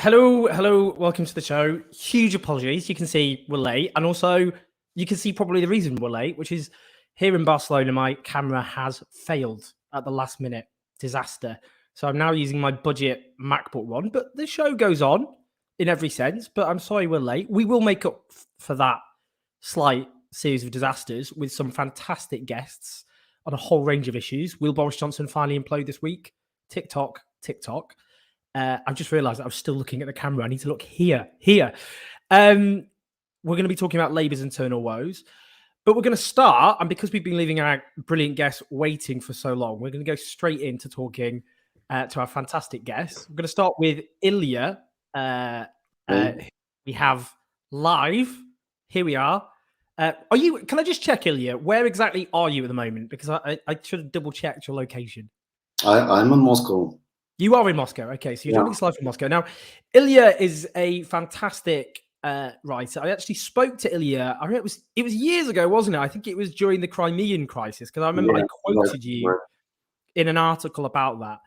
Hello, welcome to the show. Huge apologies. You can see we're late, and also you can see probably the reason we're late, which is here in Barcelona, my camera has failed at the last minute. Disaster. So I'm now using my budget MacBook one, but the show goes on in every sense, but I'm sorry we're late. We will make up for that slight series of disasters with some fantastic guests on a whole range of issues. Will Boris Johnson finally implode this week? TikTok. I've just realised that I was still looking at the camera. I need to look here. We're going to be talking about Labour's internal woes, but we're going to start, and because we've been leaving our brilliant guests waiting for so long, we're going to go straight into talking to our fantastic guests. We're going to start with Ilya. We have live. Here we are. Are you? Can I just check, Ilya? Where exactly are you at the moment? Because I should have double checked your location. I'm in Moscow. You are in Moscow. Okay, so you're joining us live from Moscow. Now, Ilya is a fantastic writer. I actually spoke to Ilya. I mean, it was years ago, wasn't it? I think it was during the Crimean crisis, because I remember I quoted you in an article about that.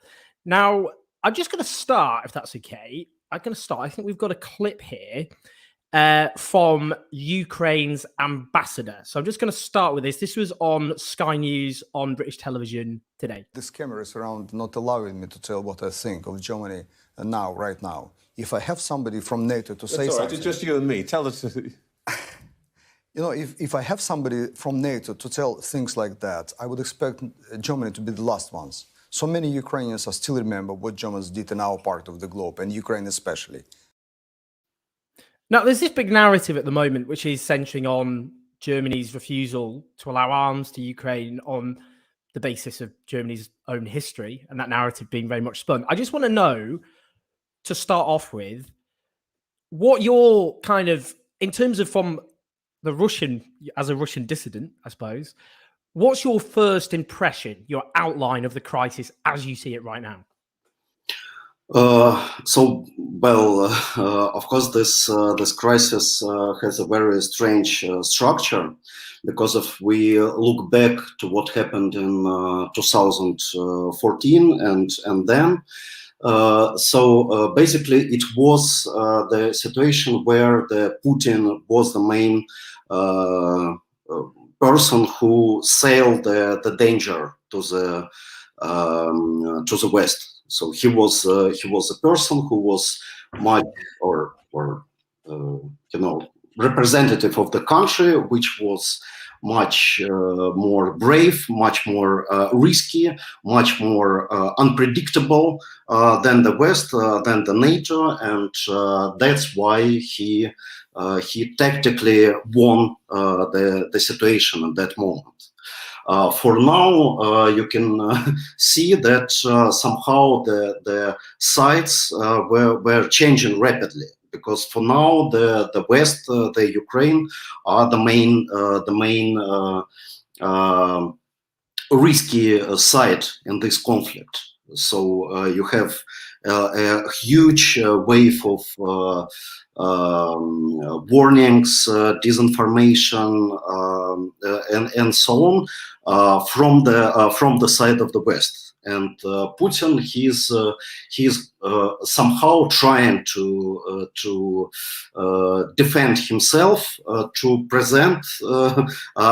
Now, I'm just going to start, if that's okay. I think we've got a clip here from Ukraine's ambassador. So I'm just going to start with this. This was on Sky News on British television today. This camera is around not allowing me to tell what I think of Germany right now. If I have somebody from NATO to say something... It's just you and me. Tell us... You know, if I have somebody from NATO to tell things like that, I would expect Germany to be the last ones. So many Ukrainians still remember what Germans did in our part of the globe, and Ukraine especially. Now, there's this big narrative at the moment, which is centering on Germany's refusal to allow arms to Ukraine on the basis of Germany's own history, and that narrative being very much spun. I just want to know, to start off with, what your kind of, in terms of from the Russian, as a Russian dissident, I suppose, what's your first impression, your outline of the crisis as you see it right now? Of course, this crisis has a very strange structure, because if we look back to what happened in 2014 and then, basically it was the situation where Putin was the main person who sailed the danger to the West. So he was a person who was much representative of the country, which was much more brave, much more risky, much more unpredictable than the West, than the NATO, and that's why he tactically won the situation at that moment. For now, you can see that somehow the sides were changing rapidly, because for now the West, the Ukraine, are the main risky side in this conflict. So you have a huge wave of warnings, disinformation, and so on from the side of the West. And Putin, he's somehow trying to defend himself, to present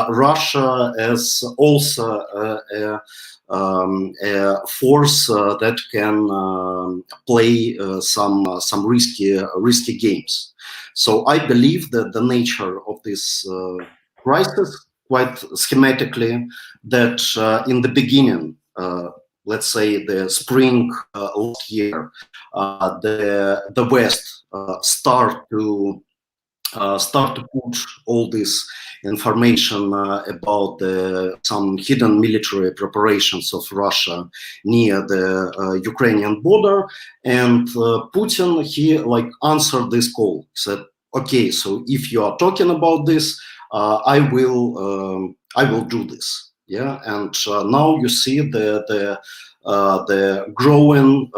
Russia as also a force that can play some risky games. So I believe that the nature of this crisis, quite schematically, that in the beginning, let's say the spring last year, the West start to put all this information about some hidden military preparations of Russia near the Ukrainian border, and Putin, he answered this call. He said, "Okay, so if you are talking about this, I will do this." Yeah, and now you see the growing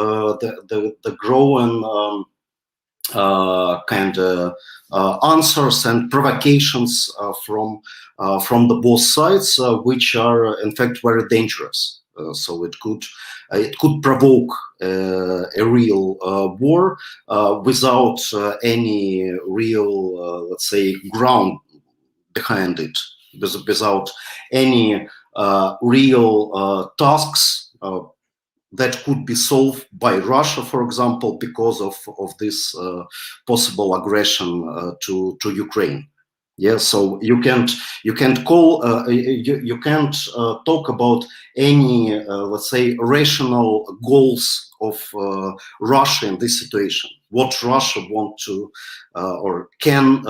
kind of answers and provocations from the both sides, which are in fact very dangerous. So it could provoke a real war without any real, let's say, ground behind it, without any real tasks that could be solved by Russia, for example, because of this possible aggression to Ukraine. Yeah, so you can't talk about any let's say rational goals of Russia in this situation. What Russia want to or can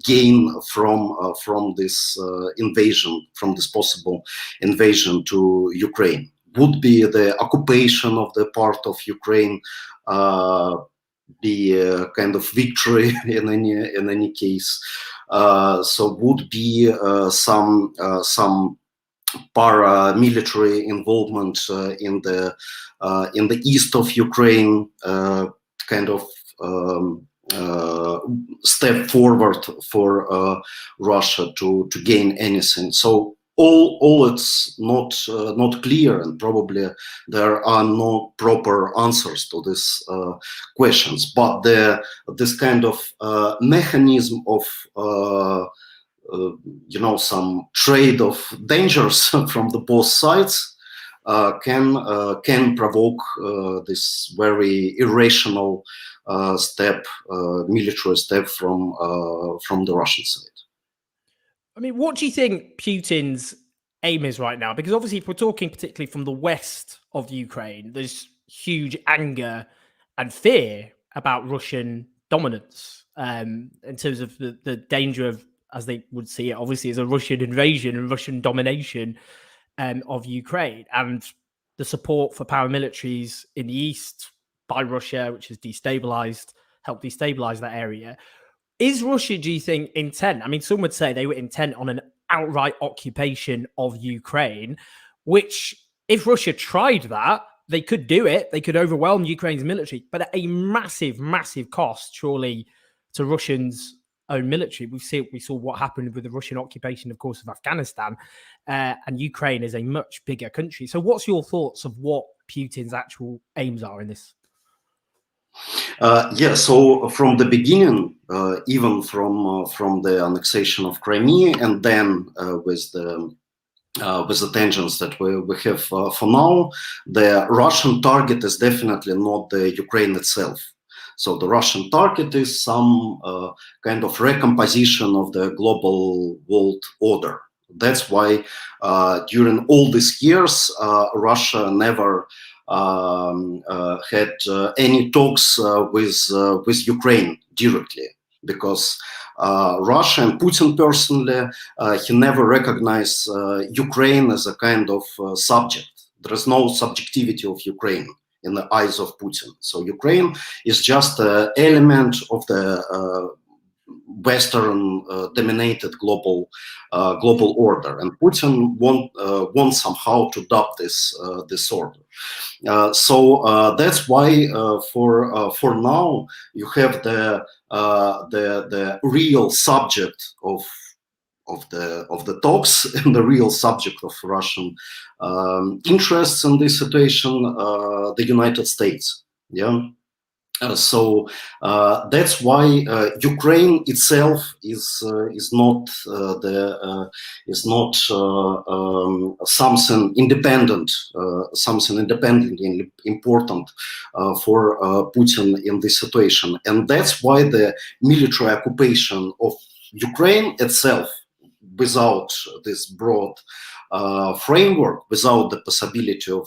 gain from this invasion, from this possible invasion to Ukraine, would be the occupation of the part of Ukraine, be a kind of victory in any case. So would be some paramilitary involvement in the east of Ukraine, kind of step forward for Russia to gain anything. So all it's not clear, and probably there are no proper answers to these questions. But this kind of mechanism of some trade of dangers from the both sides can provoke this very irrational military step from the Russian side. I mean, what do you think Putin's aim is right now? Because obviously, if we're talking particularly from the west of Ukraine, there's huge anger and fear about Russian dominance in terms of the danger of, as they would see it, obviously, as a Russian invasion and Russian domination of Ukraine, and the support for paramilitaries in the east by Russia, which has helped destabilize that area. Is Russia, do you think, intent? I mean, some would say they were intent on an outright occupation of Ukraine, which, if Russia tried that, they could do it. They could overwhelm Ukraine's military, but at a massive, massive cost, surely, to Russians' own military. We saw what happened with the Russian occupation, of course, of Afghanistan, and Ukraine is a much bigger country. So what's your thoughts of what Putin's actual aims are in this? Yeah, so from the beginning, even from the annexation of Crimea, and then with the tensions that we have for now, the Russian target is definitely not the Ukraine itself. So the Russian target is some kind of recomposition of the global world order. That's why during all these years, Russia never had any talks with Ukraine directly, because Russia and Putin personally, he never recognized Ukraine as a kind of subject. There is no subjectivity of Ukraine in the eyes of Putin. So Ukraine is just an element of the Western dominated global order, and Putin wants somehow to adopt this order. So that's why for now you have the real subject of the talks and the real subject of Russian interests in this situation, the United States. Yeah. So that's why Ukraine itself is not something independent, something independently important for Putin in this situation, and that's why the military occupation of Ukraine itself, without this broad framework, without the possibility of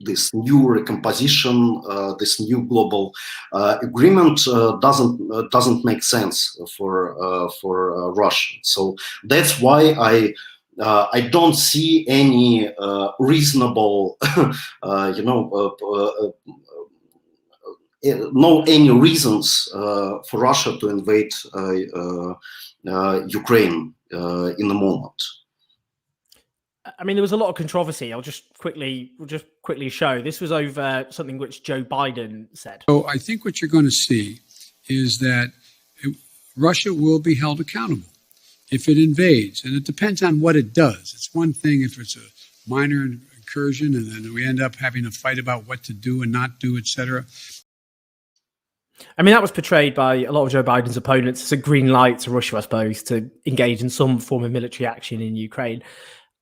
this new recomposition, this new global agreement doesn't make sense for Russia. So that's why I don't see any reasonable, any reasons for Russia to invade Ukraine in the moment. I mean, there was a lot of controversy. We'll just quickly show. This was over something which Joe Biden said. So I think what you're going to see is that Russia will be held accountable if it invades. And it depends on what it does. It's one thing if it's a minor incursion, and then we end up having a fight about what to do and not do, etc. I mean, that was portrayed by a lot of Joe Biden's opponents as a green light to Russia, I suppose, to engage in some form of military action in Ukraine.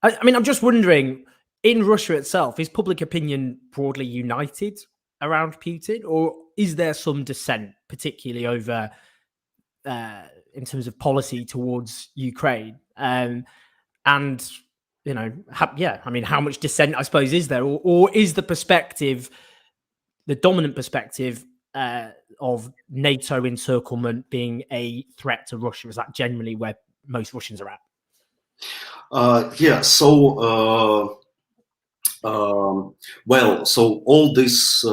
I mean, I'm just wondering, in Russia itself, is public opinion broadly united around Putin, or is there some dissent, particularly over in terms of policy towards Ukraine? And, you know, I mean, how much dissent, I suppose, is there? Or is the perspective, the dominant perspective of NATO encirclement being a threat to Russia? Is that generally where most Russians are at? Yeah, so well, so all this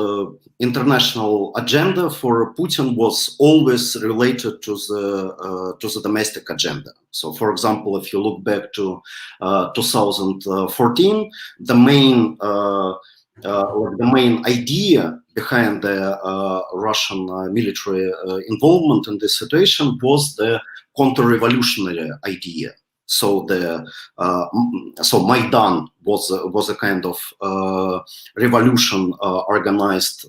international agenda for Putin was always related to the domestic agenda. So, for example, if you look back to 2014, the main idea behind the Russian military involvement in this situation was the counter-revolutionary idea. So so Maidan was a kind of revolution organized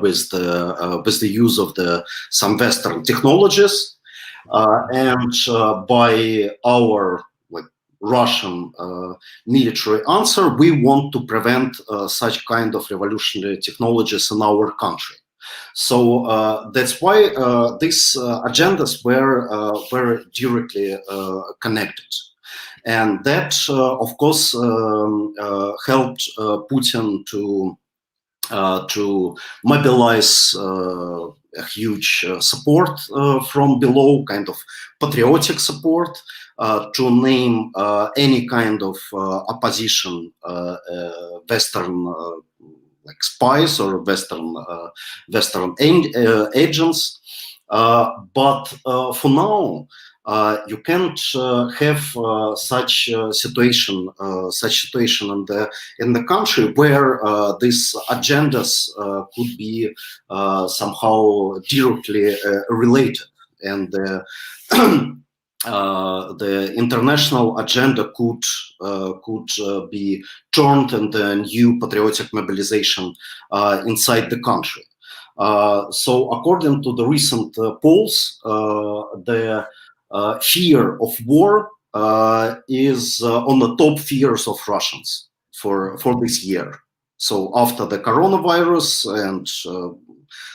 with the use of some Western technologies, and by our Russian military answer, we want to prevent such kind of revolutionary technologies in our country. So that's why these agendas were very directly connected, and that, of course, helped Putin to mobilize a huge support from below, kind of patriotic support, to name any kind of opposition Western like spies or Western agents, but for now you can't have such situation in the country where these agendas could be somehow directly related, and the international agenda could be turned into a new patriotic mobilization inside the country. So, according to the recent polls, the fear of war is on the top fears of Russians for this year. So, after the coronavirus and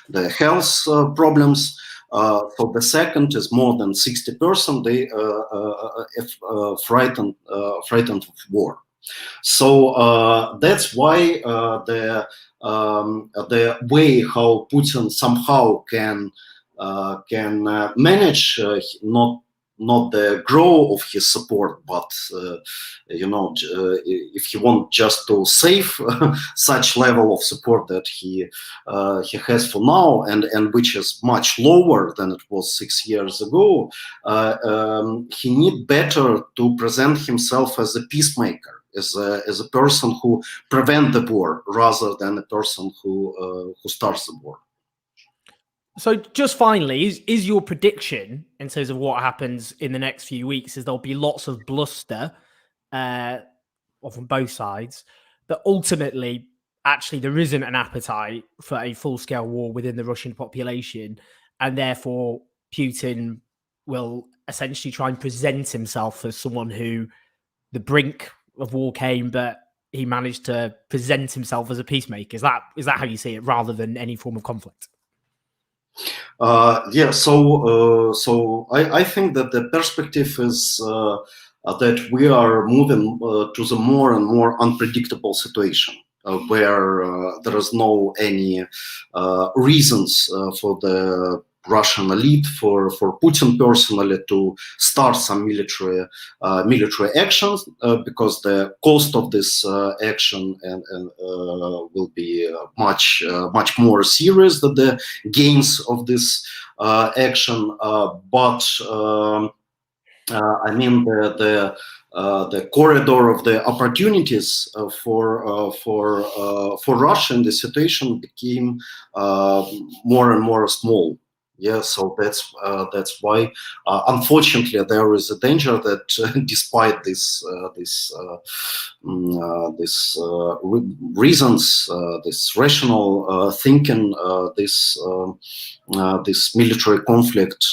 the health problems, so the second is more than 60%. They frightened of war. So that's why the way how Putin somehow can manage not the growth of his support, but if he wants just to save such level of support that he has for now, and which is much lower than it was 6 years ago, he need better to present himself as a peacemaker, as a person who prevent the war rather than a person who starts the war. So just finally, is your prediction in terms of what happens in the next few weeks is there'll be lots of bluster from both sides, that ultimately actually there isn't an appetite for a full-scale war within the Russian population, and therefore Putin will essentially try and present himself as someone who the brink of war came, but he managed to present himself as a peacemaker? Is that how you see it, rather than any form of conflict? Yeah, so I think that the perspective is that we are moving to the more and more unpredictable situation where there is no any reasons for the Russian elite, for Putin personally, to start some military actions, because the cost of this action will be much more serious than the gains of this action. But I mean the corridor of the opportunities for Russia in this situation became more and more small. Yeah, so that's why, unfortunately, there is a danger that despite reasons, this rational thinking, this military conflict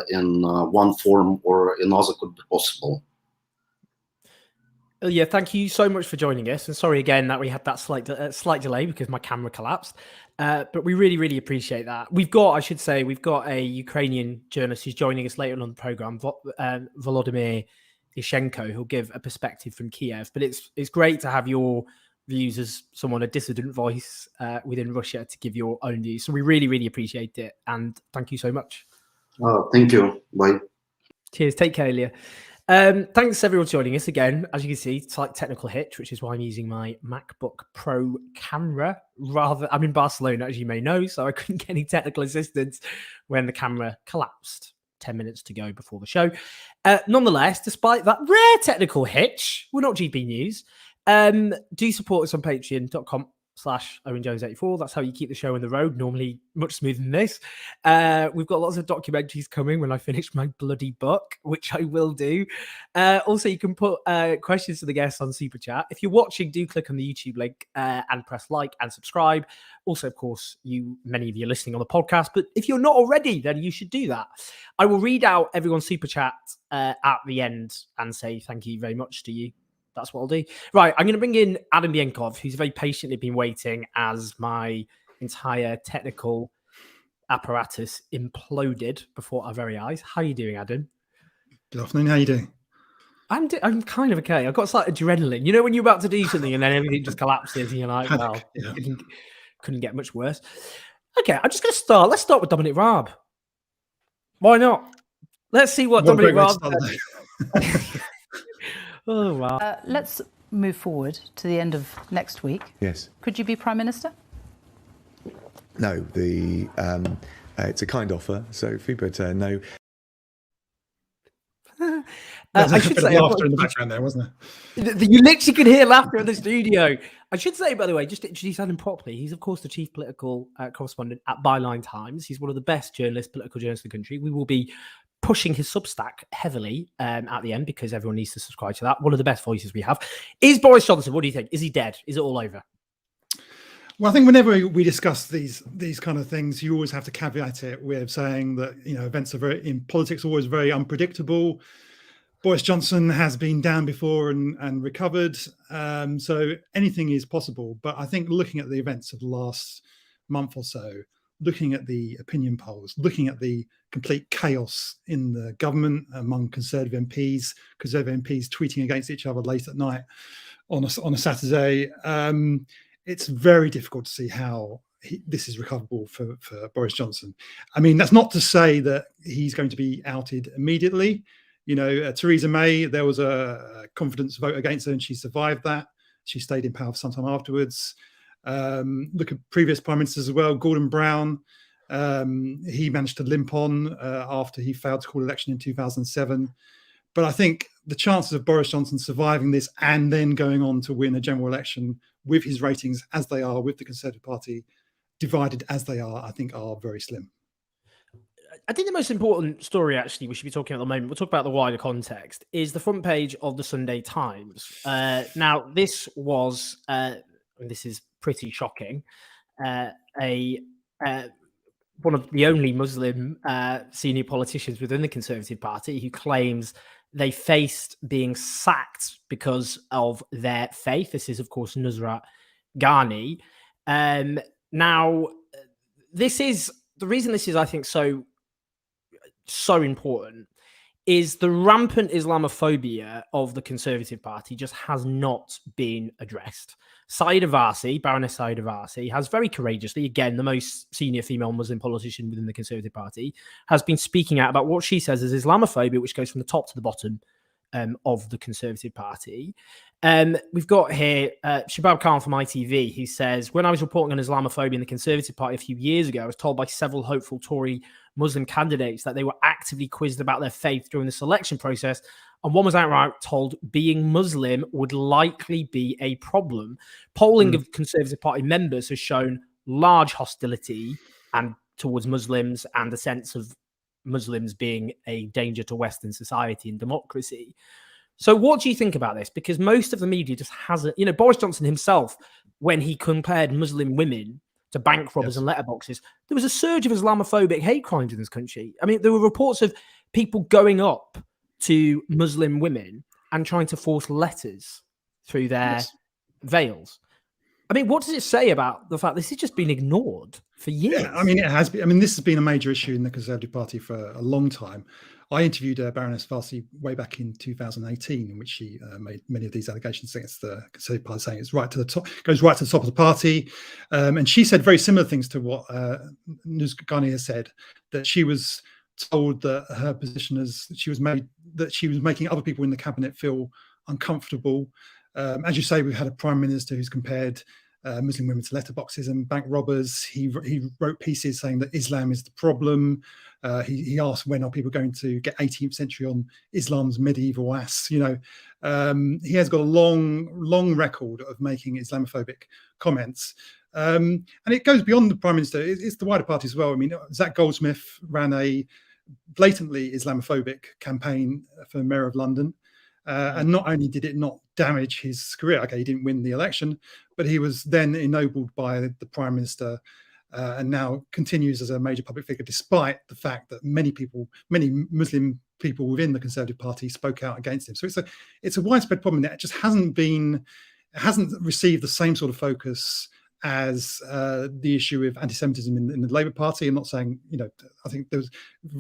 in one form or another could be possible. Ilya, thank you so much for joining us. And sorry again that we had that slight delay because my camera collapsed. But we really, really appreciate that. We've got a Ukrainian journalist who's joining us later on the program, Volodymyr Ishchenko, who'll give a perspective from Kiev. But it's great to have your views as someone, a dissident voice within Russia, to give your own views. So we really, really appreciate it. And thank you so much. Thank you. Bye. Cheers. Take care, Ilya. Thanks everyone for joining us again. As you can see, slight technical hitch, which is why I'm using my MacBook Pro camera. I'm in Barcelona, as you may know, so I couldn't get any technical assistance when the camera collapsed 10 minutes to go before the show. Nonetheless, despite that rare technical hitch, we're not GP News. Do support us on patreon.com/OwenJones84. That's how you keep the show on the road, normally much smoother than this. We've got lots of documentaries coming when I finish my bloody book, which I will do. Also, you can put questions to the guests on Super Chat. If you're watching, do click on the YouTube link and press like and subscribe. Also, of course, many of you are listening on the podcast, but if you're not already, then you should do that. I will read out everyone's Super Chat at the end and say thank you very much to you. That's what I'll do. Right, I'm going to bring in Adam Bienkov, who's very patiently been waiting as my entire technical apparatus imploded before our very eyes. How are you doing, Adam? Good afternoon. How are you doing? I'm kind of okay. I've got slight adrenaline. You know when you're about to do something and then everything just collapses and you're like, well, yeah. Couldn't get much worse. Okay, I'm just going to start. Let's start with Dominic Raab. Why not? Let's see what Dominic Raab said. Oh, wow. Let's move forward to the end of next week. Yes. Could you be Prime Minister? No, it's a kind offer, Sophie, but no. I should say laughter in the background there, wasn't there? You literally could hear laughter in the studio. I should say, by the way, just to introduce Adam properly, he's, of course, the chief political correspondent at Byline Times. He's one of the best political journalists in the country. We will be pushing his Substack heavily at the end because everyone needs to subscribe to that. One of the best voices we have. Is Boris Johnson, what do you think? Is he dead? Is it all over? Well, I think whenever we discuss these kind of things, you always have to caveat it with saying that, events are in politics always very unpredictable. Boris Johnson has been down before and recovered. So anything is possible. But I think looking at the events of the last month or so, looking at the opinion polls, looking at the complete chaos in the government among Conservative MPs tweeting against each other late at night on a Saturday, it's very difficult to see how this is recoverable for Boris Johnson. I mean, that's not to say that he's going to be outed immediately. Theresa May, there was a confidence vote against her and she survived that. She stayed in power for some time afterwards. Look at previous prime ministers as well. Gordon Brown, he managed to limp on after he failed to call election in 2007. But I think the chances of Boris Johnson surviving this and then going on to win a general election with his ratings as they are, with the Conservative Party divided as they are, I think are very slim. I think the most important story, actually, we should be talking at the moment, we'll talk about the wider context, is the front page of the Sunday Times. Now, this was, this is pretty shocking, one of the only Muslim senior politicians within the Conservative Party who claims they faced being sacked because of their faith. This is, of course, Nusrat Ghani. Now, this is the reason this is, I think, so important is the rampant Islamophobia of the Conservative Party just has not been addressed. Sayeeda Warsi, Baroness Sayeeda Warsi, has very courageously, again, the most senior female Muslim politician within the Conservative Party, has been speaking out about what she says is Islamophobia, which goes from the top to the bottom of the Conservative Party. We've got here Shabab Khan from ITV, who says, when I was reporting on Islamophobia in the Conservative Party a few years ago, I was told by several hopeful Tory Muslim candidates that they were actively quizzed about their faith during the selection process, and one was outright told being Muslim would likely be a problem. Polling of Conservative Party members has shown large hostility and towards Muslims and the sense of Muslims being a danger to Western society and democracy. So what do you think about this? Because most of the media just hasn't, Boris Johnson himself, when he compared Muslim women to bank robbers and letterboxes, there was a surge of Islamophobic hate crimes in this country. I mean, there were reports of people going up to Muslim women and trying to force letters through their veils. I mean, what does it say about the fact this has just been ignored for years? Yeah, I mean, it has been. I mean, this has been a major issue in the Conservative Party for a long time. I interviewed Baroness Farsi way back in 2018, in which she made many of these allegations against the Conservative Party, saying it's right to the top, goes right to the top of the party. And she said very similar things to what Nuzgani has said, that she was told that her position as she was making other people in the cabinet feel uncomfortable. As you say, we've had a prime minister who's compared Muslim women to letterboxes and bank robbers. He wrote pieces saying that Islam is the problem. He asked, when are people going to get 18th century on Islam's medieval ass? He has got a long record of making Islamophobic comments. And it goes beyond the prime minister. It's the wider party as well. I mean, Zach Goldsmith ran a blatantly Islamophobic campaign for Mayor of London. And not only did it not damage his career, okay, he didn't win the election, but he was then ennobled by the prime minister and now continues as a major public figure, despite the fact that many Muslim people within the Conservative Party spoke out against him. So it's a widespread problem that just hasn't received the same sort of focus as the issue of anti-Semitism in the Labour Party. I'm not saying, I think there was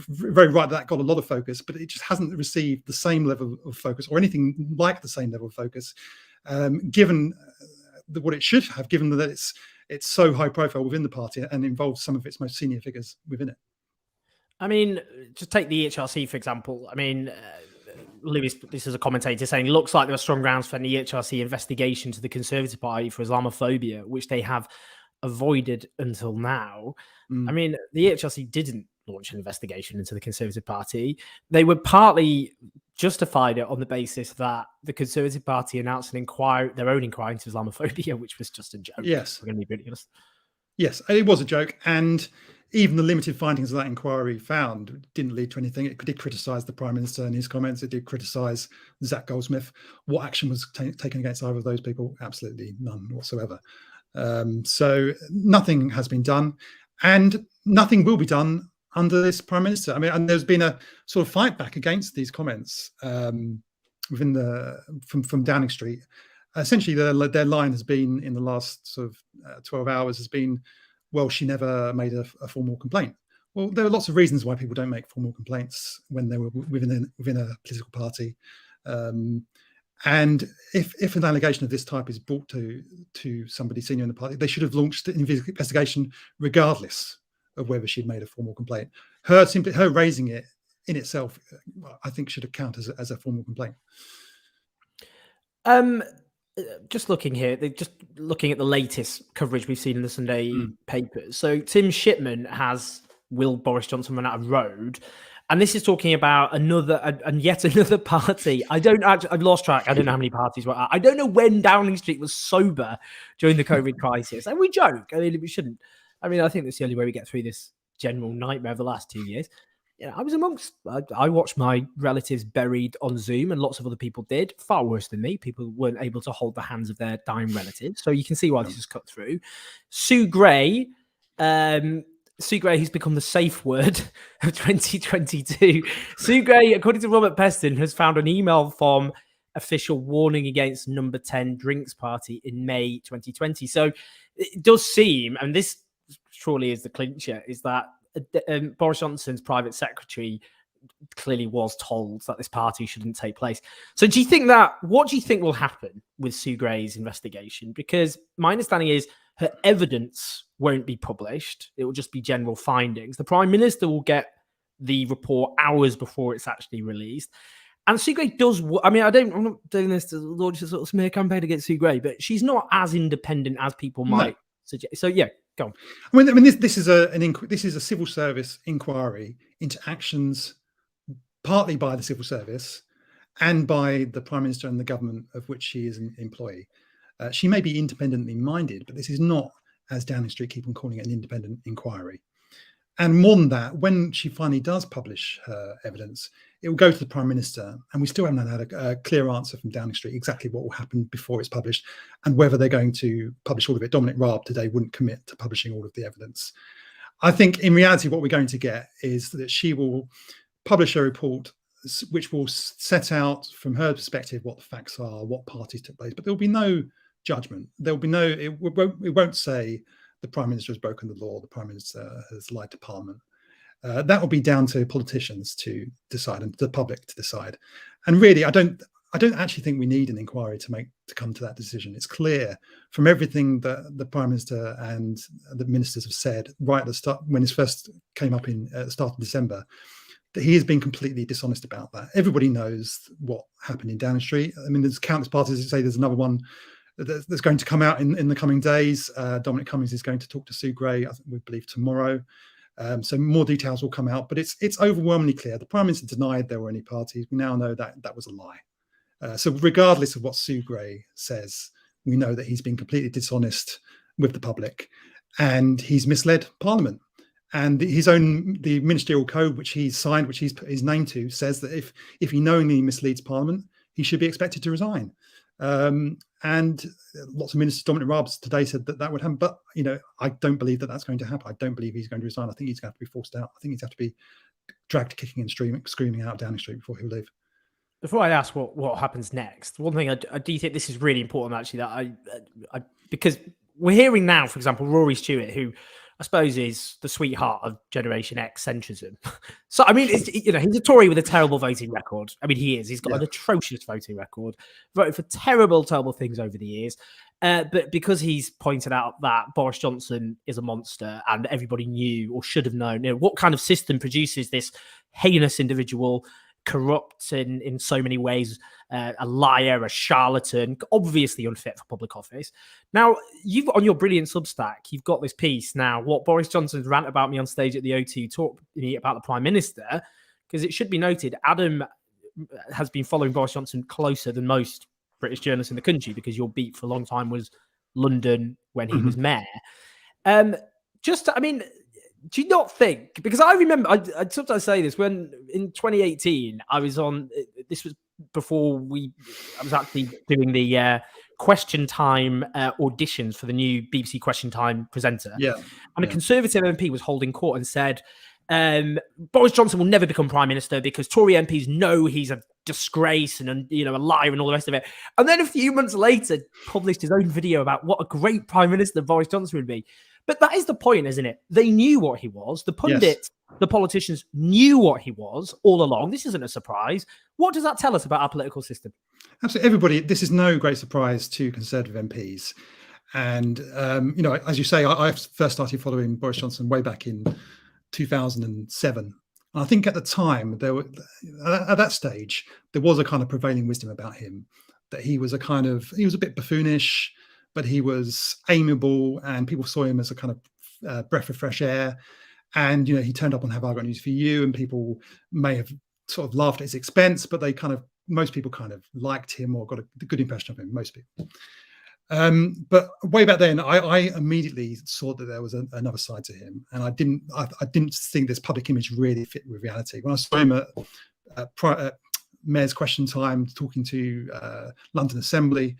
very right that got a lot of focus, but it just hasn't received the same level of focus or anything like the same level of focus, given what it should have, given that it's so high profile within the party and involves some of its most senior figures within it. I mean, just take the EHRC, for example. I mean, Lewis, this is a commentator saying, looks like there are strong grounds for an EHRC investigation to the Conservative Party for Islamophobia, which they have avoided until now. I mean, the EHRC didn't launch an investigation into the Conservative Party. They were partly justified it on the basis that the Conservative Party announced their own inquiry into Islamophobia, which was just a joke. Yes. We're going to be really honest. Yes, it was a joke. And even the limited findings of that inquiry didn't lead to anything. It did criticise the Prime Minister and his comments. It did criticise Zach Goldsmith. What action was taken against either of those people? Absolutely none whatsoever. So nothing has been done, and nothing will be done under this Prime Minister. I mean, and there's been a sort of fight back against these comments from Downing Street. Essentially, their line has been in the last sort of 12 hours has been, well, she never made a formal complaint. Well, there are lots of reasons why people don't make formal complaints when they were within a political party. And if an allegation of this type is brought to somebody senior in the party, they should have launched an investigation regardless of whether she'd made a formal complaint. Her raising it in itself, I think, should count as a formal complaint. Just looking here, just looking at the latest coverage we've seen in the Sunday papers. So Tim Shipman will Boris Johnson run out of road? And this is talking about yet another party. I've lost track. I don't know how many parties were. I don't know when Downing Street was sober during the COVID crisis. And we joke. I mean, we shouldn't. I mean, I think that's the only way we get through this general nightmare of the last 2 years. I watched my relatives buried on Zoom, and lots of other people did. Far worse than me. People weren't able to hold the hands of their dying relatives. So you can see why this is cut through. Sue Gray, who's become the safe word of 2022. Sue Gray, according to Robert Peston, has found an email from official warning against number 10 drinks party in May 2020. So it does seem, and this surely is the clincher, is that Boris Johnson's private secretary clearly was told that this party shouldn't take place. So what do you think will happen with Sue Gray's investigation? Because my understanding is her evidence won't be published. It will just be general findings. The Prime Minister will get the report hours before it's actually released. And Sue Gray does, I mean, I'm not doing this to launch a sort of smear campaign against Sue Gray, but she's not as independent as people might suggest. So yeah, go on. I mean, this is a civil service inquiry into actions partly by the civil service and by the Prime Minister and the government of which she is an employee. She may be independently minded, but this is not, as Downing Street keep on calling it, an independent inquiry. And more than that, when she finally does publish her evidence, it will go to the Prime Minister, and we still haven't had a clear answer from Downing Street exactly what will happen before it's published and whether they're going to publish all of it. Dominic Raab today wouldn't commit to publishing all of the evidence. I think in reality what we're going to get is that she will publish a report which will set out from her perspective what the facts are, what parties took place, but there will be no judgment. There will be no, it won't say the Prime Minister has broken the law, the Prime Minister has lied to Parliament. That will be down to politicians to decide and the public to decide. And really, I don't actually think we need an inquiry to come to that decision. It's clear from everything that the Prime Minister and the ministers have said right at the start, when this first came up at the start of December, that he has been completely dishonest about that. Everybody knows what happened in Downing Street. I mean, there's countless parties that say there's another one that's going to come out in the coming days. Dominic Cummings is going to talk to Sue Gray, I think we believe tomorrow. So more details will come out, but it's overwhelmingly clear. The Prime Minister denied there were any parties. We now know that that was a lie. So regardless of what Sue Gray says, we know that he's been completely dishonest with the public and he's misled Parliament. And the ministerial code, which he's signed, which he's put his name to, says that if he knowingly misleads Parliament, he should be expected to resign. And lots of ministers, Dominic Raab today said that would happen. But, I don't believe that that's going to happen. I don't believe he's going to resign. I think he's going to have to be forced out. I think he's going to have to be dragged kicking and screaming out Downing Street before he'll leave. Before I ask what happens next, one thing I do think this is really important, actually, that I because we're hearing now, for example, Rory Stewart, who I suppose is the sweetheart of Generation X centrism. So, I mean, he's a Tory with a terrible voting record. I mean, he is. He's got an atrocious voting record, voted for terrible things over the years. But because he's pointed out that Boris Johnson is a monster and everybody knew or should have known, what kind of system produces this heinous individual, corrupt in so many ways, a liar, a charlatan, obviously unfit for public office. Now, you've on your brilliant Substack, you've got this piece now, what Boris Johnson's rant about me on stage at the O2 talk about the Prime Minister, because it should be noted, Adam has been following Boris Johnson closer than most British journalists in the country, because your beat for a long time was London when he was mayor. Do you not think, because I remember, I sometimes say this, when in 2018, I was on, this was before I was actually doing the Question Time auditions for the new BBC Question Time presenter. Yeah. And a Conservative MP was holding court and said, Boris Johnson will never become Prime Minister because Tory MPs know he's a disgrace and a liar and all the rest of it. And then a few months later, published his own video about what a great Prime Minister Boris Johnson would be. But that is the point, isn't it? They knew what he was. The pundits, the politicians knew what he was all along. This isn't a surprise. What does that tell us about our political system? Absolutely. Everybody, this is no great surprise to Conservative MPs. And, as you say, I first started following Boris Johnson way back in 2007. And I think at the time, at that stage, there was a kind of prevailing wisdom about him, that he was a bit buffoonish, but he was amiable and people saw him as a kind of breath of fresh air. And, he turned up on Have I Got News For You, and people may have sort of laughed at his expense, but most people kind of liked him or got a good impression of him, most people. But way back then, I immediately saw that there was another side to him. And I didn't think this public image really fit with reality. When I saw him at Mayor's Question Time talking to London Assembly,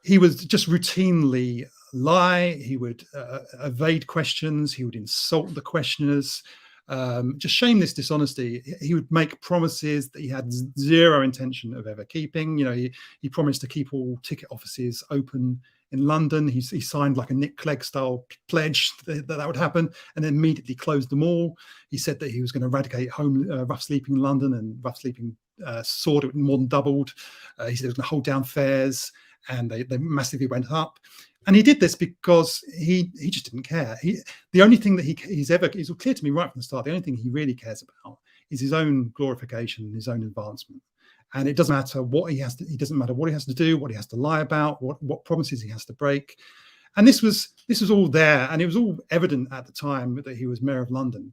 he was just routinely lie. He would evade questions. He would insult the questioners. Just shameless dishonesty. He would make promises that he had zero intention of ever keeping. He promised to keep all ticket offices open in London. He signed like a Nick Clegg style pledge that would happen, and then immediately closed them all. He said that he was going to eradicate rough sleeping in London, and rough sleeping soared, it more than doubled. He said he was going to hold down fares, and they massively went up. And he did this because he just didn't care. The only thing that it's clear to me right from the start, the only thing he really cares about is his own glorification, his own advancement. And it doesn't matter what he has to, it doesn't matter what he has to do, what he has to lie about, what promises he has to break. And this was all there, and it was all evident at the time that he was Mayor of London,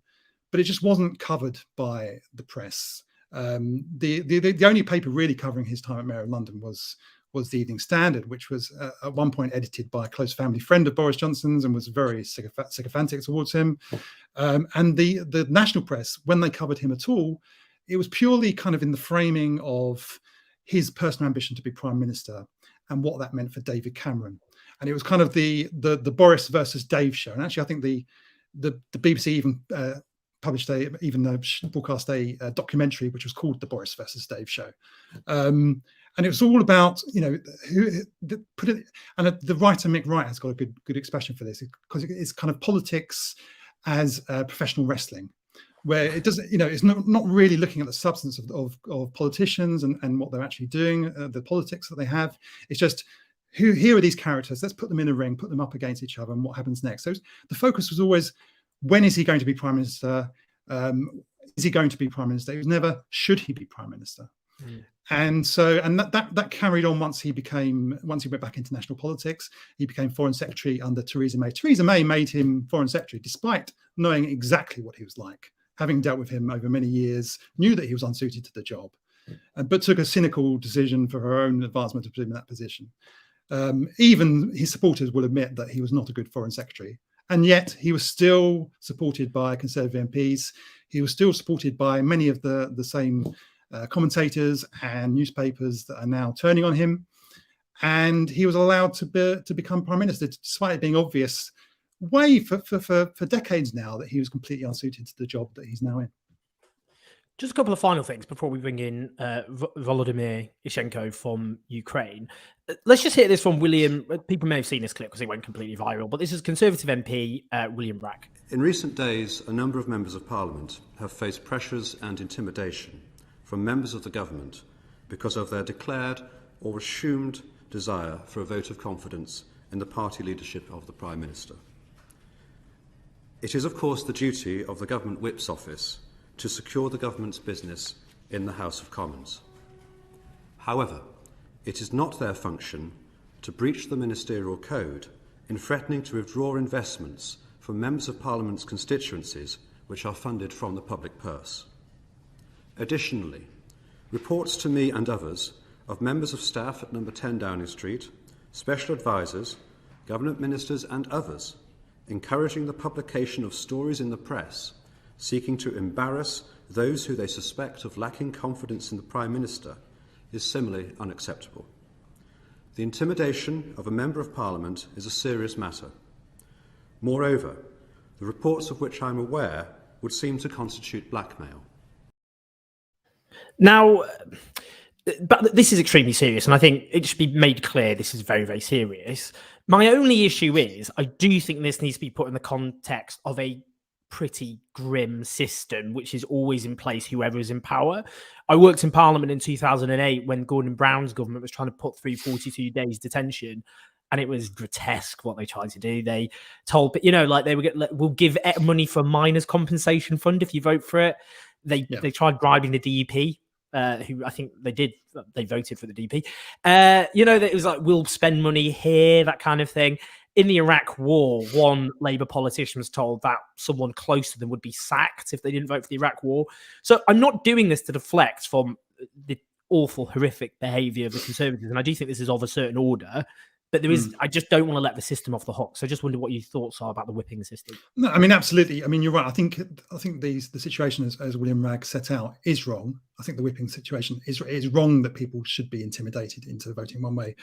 but it just wasn't covered by the press. The only paper really covering his time at Mayor of London was was the Evening Standard, which was at one point edited by a close family friend of Boris Johnson's and was very sycophantic towards him. And the national press, when they covered him at all, it was purely kind of in the framing of his personal ambition to be Prime Minister and what that meant for David Cameron. And it was kind of the Boris versus Dave show. And actually, I think the BBC even broadcast a documentary which was called The Boris versus Dave Show. And it was all about, and the writer Mick Wright has got a good expression for this, because it's kind of politics as professional wrestling, where it doesn't, it's not really looking at the substance of politicians and what they're actually doing, the politics that they have. It's just, here are these characters, let's put them in a ring, put them up against each other, and what happens next. So the focus was always, when is he going to be Prime Minister? Is he going to be Prime Minister? It was never, should he be Prime Minister? Mm. And that carried on once he went back into national politics. He became Foreign Secretary under Theresa May. Theresa May made him Foreign Secretary, despite knowing exactly what he was like, having dealt with him over many years, knew that he was unsuited to the job, but took a cynical decision for her own advancement to put him in that position. Even his supporters will admit that he was not a good Foreign Secretary. And yet he was still supported by Conservative MPs. He was still supported by many of the same commentators and newspapers that are now turning on him. And he was allowed to become Prime Minister, despite it being obvious for decades now that he was completely unsuited to the job that he's now in. Just a couple of final things before we bring in Volodymyr Ishchenko from Ukraine. Let's just hear this from William. People may have seen this clip because it went completely viral, but this is Conservative MP William Bragg. In recent days, a number of members of Parliament have faced pressures and intimidation from members of the government because of their declared or assumed desire for a vote of confidence in the party leadership of the Prime Minister. It is, of course, the duty of the Government Whip's office to secure the government's business in the House of Commons. However, it is not their function to breach the ministerial code in threatening to withdraw investments from members of Parliament's constituencies which are funded from the public purse. Additionally, reports to me and others of members of staff at number 10 Downing Street, special advisers, government ministers and others encouraging the publication of stories in the press seeking to embarrass those who they suspect of lacking confidence in the Prime Minister is similarly unacceptable. The intimidation of a Member of Parliament is a serious matter. Moreover, the reports of which I'm aware would seem to constitute blackmail. Now, but this is extremely serious, and I think it should be made clear this is very, very serious. My only issue is I do think this needs to be put in the context of a pretty grim system, which is always in place, whoever is in power. I worked in Parliament in 2008 when Gordon Brown's government was trying to put through 42 days detention, and it was grotesque what they tried to do. They told, like they would get, we'll give money for miners' compensation fund if you vote for it. They tried bribing the DUP, who I think they voted for the DP. That it was like, we'll spend money here, that kind of thing. In the Iraq war, one Labour politician was told that someone close to them would be sacked if they didn't vote for the Iraq war. So I'm not doing this to deflect from the awful, horrific behaviour of the Conservatives. And I do think this is of a certain order. But there is, I just don't want to let the system off the hook. So I just wonder what your thoughts are about the whipping system. No, I mean, absolutely. I mean, you're right. I think the situation as William Bragg set out is wrong. I think the whipping situation is wrong, that people should be intimidated into voting one way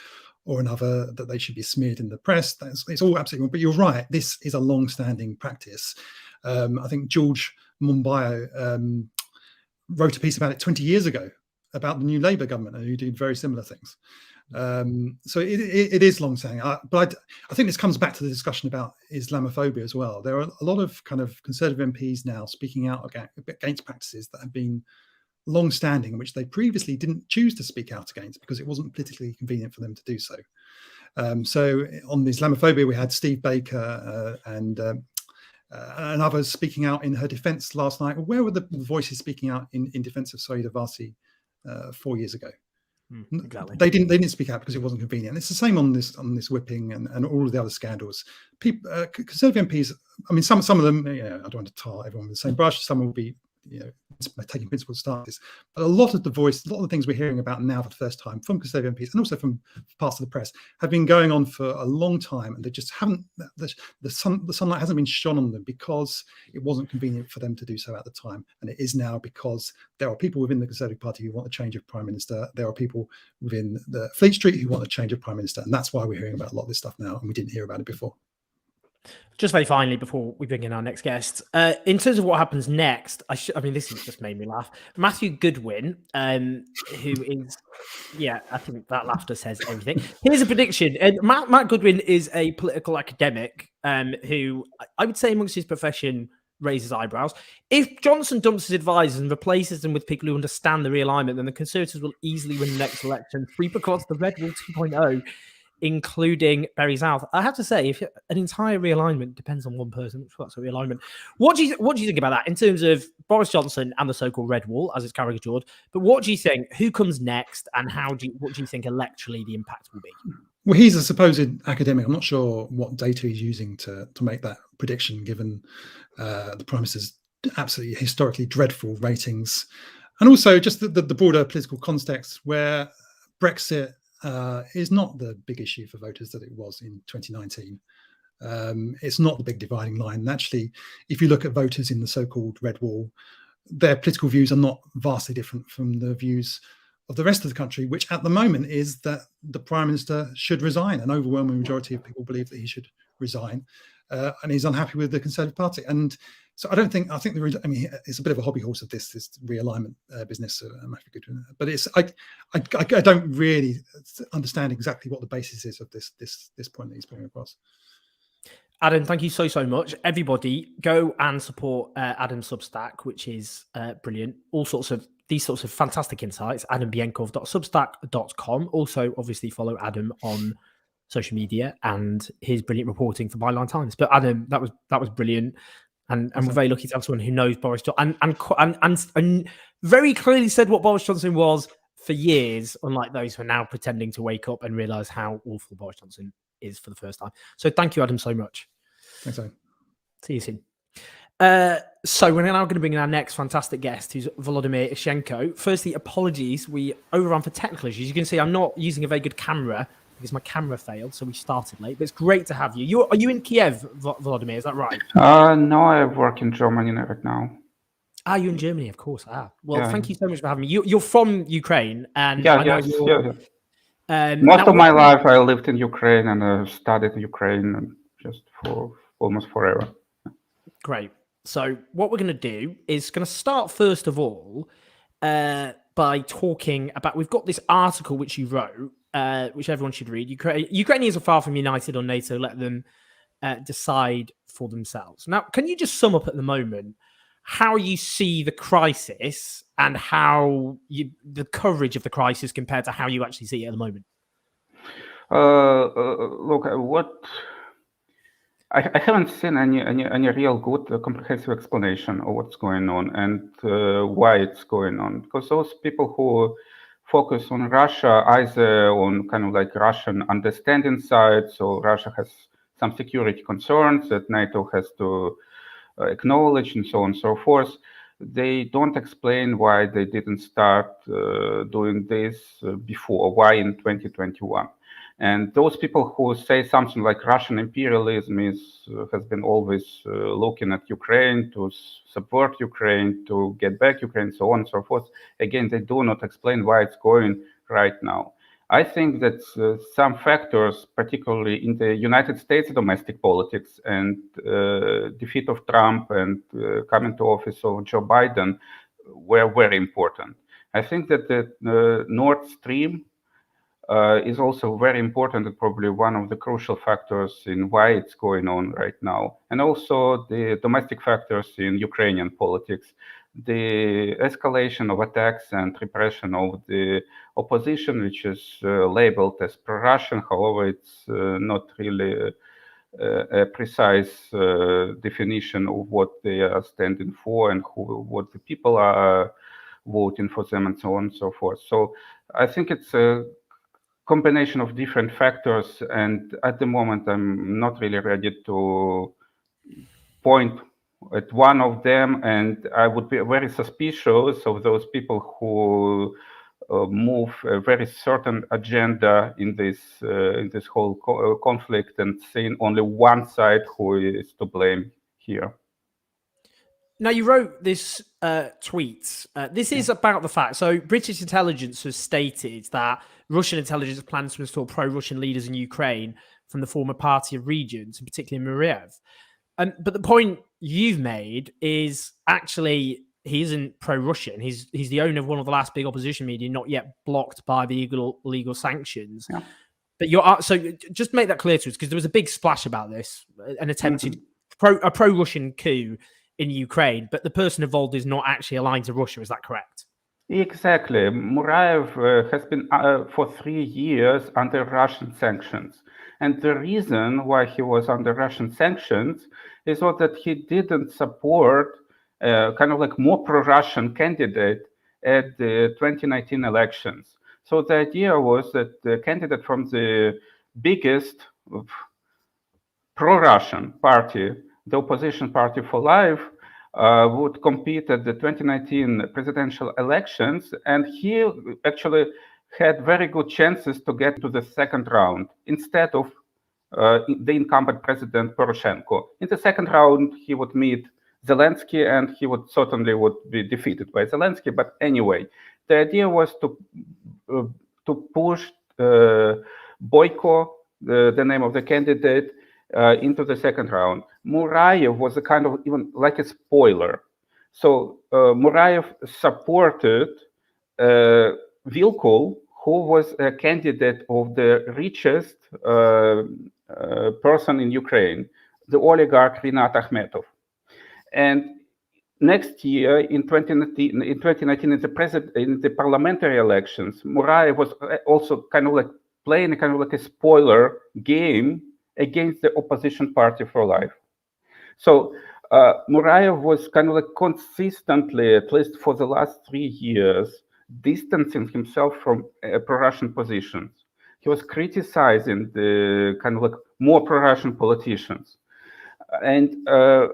or another, that they should be smeared in the press. It's all absolutely wrong. But you're right. This is a long-standing practice. I think George Monbiot wrote a piece about it 20 years ago about the new Labour government, who did very similar things. So it is long-standing, but I think this comes back to the discussion about Islamophobia as well. There are a lot of kind of Conservative MPs now speaking out against practices that have been long-standing, which they previously didn't choose to speak out against because it wasn't politically convenient for them to do so. So on the Islamophobia, we had Steve Baker and others speaking out in her defence last night. Where were the voices speaking out in defence of Saeeda Varsi 4 years ago? Exactly. They didn't speak out because it wasn't convenient. It's the same on this whipping and all of the other scandals. People, Conservative MPs. I mean, some of them. I don't want to tar everyone with the same brush. Some will be taking principled stances. But a lot of the things we're hearing about now for the first time from Conservative MPs and also from parts of the press have been going on for a long time, and they just haven't. The sunlight hasn't been shone on them because it wasn't convenient for them to do so at the time, and it is now because there are people within the Conservative Party who want a change of Prime Minister. There are people within the Fleet Street who want a change of Prime Minister, and that's why we're hearing about a lot of this stuff now, and we didn't hear about it before. Just very finally, before we bring in our next guest, in terms of what happens next, I mean, this has just made me laugh. Matthew Goodwin, who is, I think that laughter says everything. Here's a prediction. Matt Goodwin is a political academic who, I would say amongst his profession, raises eyebrows. If Johnson dumps his advisors and replaces them with people who understand the realignment, then the Conservatives will easily win the next election, sweep across the Red Wall 2.0, including Berry South. I have to say, if an entire realignment depends on one person, which that's a realignment. What do you think about that in terms of Boris Johnson and the so-called Red Wall, as it's caricatured? But what do you think? Who comes next, and what do you think electorally the impact will be? Well, he's a supposed academic. I'm not sure what data he's using to make that prediction, given the Prime Minister's absolutely historically dreadful ratings, and also just the broader political context where Brexit is not the big issue for voters that it was in 2019. It's not the big dividing line. And actually, if you look at voters in the so-called Red Wall, their political views are not vastly different from the views of the rest of the country, which at the moment is that the Prime Minister should resign. An overwhelming majority of people believe that he should resign, and he's unhappy with the Conservative Party. And so I think it's a bit of a hobby horse of this realignment business, but I don't really understand exactly what the basis is of this point that he's putting across. Adam, thank you so much. Everybody, go and support Adam's Substack, which is brilliant. These sorts of fantastic insights. AdamBienkov.substack.com. Also, obviously, follow Adam on social media and his brilliant reporting for Byline Times. But Adam, that was brilliant. And we're very lucky to have someone who knows Boris Johnson and very clearly said what Boris Johnson was for years, unlike those who are now pretending to wake up and realise how awful Boris Johnson is for the first time. So thank you, Adam, so much. Thanks, Adam. See you soon. So we're now going to bring in our next fantastic guest, who's Volodymyr Ishchenko. Firstly, apologies. We overran for technical issues. You can see I'm not using a very good camera because my camera failed, so we started late. But it's great to have you. Are you in Kiev, Volodymyr? Is that right? No, I work in Germany right now. You're in Germany, of course. Thank you so much for having me. You're from Ukraine, and most of my life I lived in Ukraine and studied Ukraine just for almost forever. Great. So what we're going to do is going to start first of all by talking about. We've got this article which you wrote, which everyone should read. Ukrainians are far from united on NATO. Let them decide for themselves. Now, can you just sum up at the moment how you see the crisis and how the coverage of the crisis compared to how you actually see it at the moment? Look, I haven't seen any real good comprehensive explanation of what's going on and why it's going on, because those people who focus on Russia either on kind of like Russian understanding side, so Russia has some security concerns that NATO has to acknowledge and so on and so forth. They don't explain why they didn't start doing this before, why in 2021. And those people who say something like Russian imperialism has been always looking at Ukraine to support Ukraine, to get back Ukraine, so on and so forth. Again, they do not explain why it's going right now. I think that some factors, particularly in the United States domestic politics and defeat of Trump and coming to office of Joe Biden, were very important. I think that the Nord Stream is also very important and probably one of the crucial factors in why it's going on right now. And also the domestic factors in Ukrainian politics, the escalation of attacks and repression of the opposition, which is labeled as pro-Russian. However, it's not really a precise definition of what they are standing for and what the people are voting for them and so on and so forth. So I think it's a combination of different factors, and at the moment I'm not really ready to point at one of them, and I would be very suspicious of those people who move a very certain agenda in this whole conflict, and seeing only one side who is to blame here. Now, you wrote this tweet. This is about the fact. So, British intelligence has stated that Russian intelligence plans to install pro-Russian leaders in Ukraine from the former Party of Regions, and particularly Muriev. But the point you've made is actually he isn't pro-Russian. He's the owner of one of the last big opposition media, not yet blocked by the legal sanctions. Yeah. But so just make that clear to us, because there was a big splash about this, an attempted pro-Russian coup in Ukraine, but the person involved is not actually aligned to Russia. Is that correct? Exactly. Muraev has been for 3 years under Russian sanctions. And the reason why he was under Russian sanctions is that he didn't support kind of like more pro-Russian candidate at the 2019 elections. So the idea was that the candidate from the biggest pro-Russian party, the opposition party for life, would compete at the 2019 presidential elections, and he actually had very good chances to get to the second round instead of the incumbent president Poroshenko. In the second round, he would meet Zelensky, and he would be defeated by Zelensky. But anyway, the idea was to push Boyko, the name of the candidate, into the second round. Muraev was a kind of even like a spoiler. So Muraev supported Vilkul, who was a candidate of the richest person in Ukraine, the oligarch Rinat Akhmetov. And next year, in 2019, in the parliamentary elections, Muraev was also kind of like playing a kind of like a spoiler game against the opposition party for life. So Muraev was kind of like consistently, at least for the last 3 years, distancing himself from pro-Russian positions. He was criticizing the kind of like more pro-Russian politicians. And at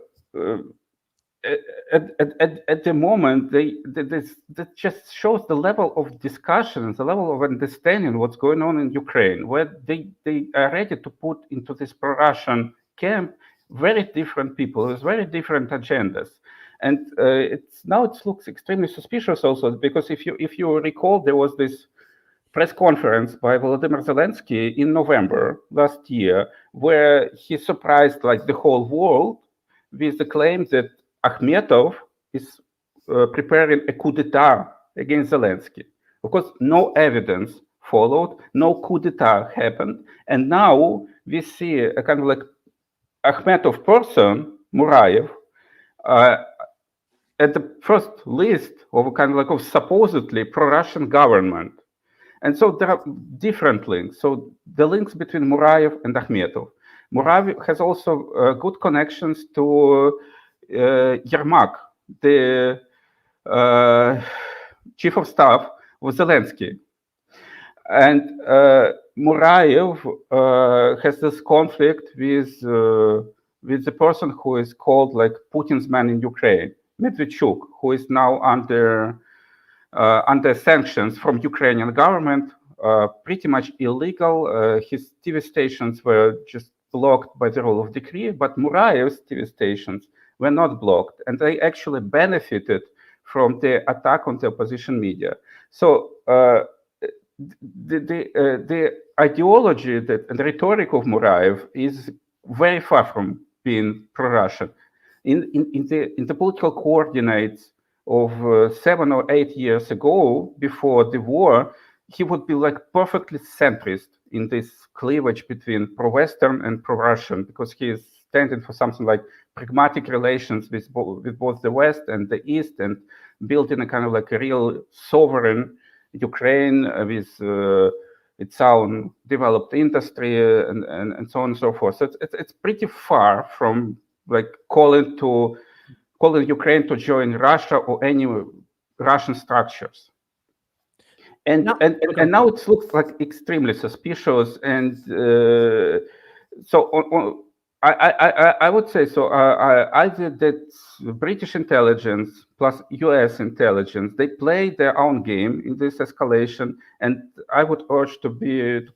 the moment, that just shows the level of discussion, the level of understanding what's going on in Ukraine, where they are ready to put into this pro-Russian camp very different people with very different agendas. And it looks extremely suspicious also, because if you recall, there was this press conference by Volodymyr Zelensky in November last year, where he surprised like the whole world with the claim that Akhmetov is preparing a coup d'etat against Zelensky. Of course, no evidence followed, no coup d'etat happened, and now we see a kind of like Akhmetov person, Muraev, at the first list of kind of like of supposedly pro-Russian government. And so there are different links. So the links between Muraev and Akhmetov. Muraev has also good connections to Yermak, the chief of staff of Zelensky. And Muraev has this conflict with the person who is called like Putin's man in Ukraine, Medvedchuk, who is now under sanctions from Ukrainian government, pretty much illegal. His TV stations were just blocked by the rule of decree, but Muraev's TV stations were not blocked, and they actually benefited from the attack on the opposition media. So the ideology and the rhetoric of Muraev is very far from being pro-Russian. In the political coordinates of 7 or 8 years ago, before the war, he would be like perfectly centrist in this cleavage between pro-Western and pro-Russian, because he is standing for something like pragmatic relations with both the West and the East, and building a kind of like a real sovereign Ukraine with its own developed industry and so on and so forth. So it's pretty far from like calling Ukraine to join Russia or any Russian structures. And now it looks like extremely suspicious. And so I would say so. Either that British intelligence plus US intelligence, they play their own game in this escalation, and I would urge to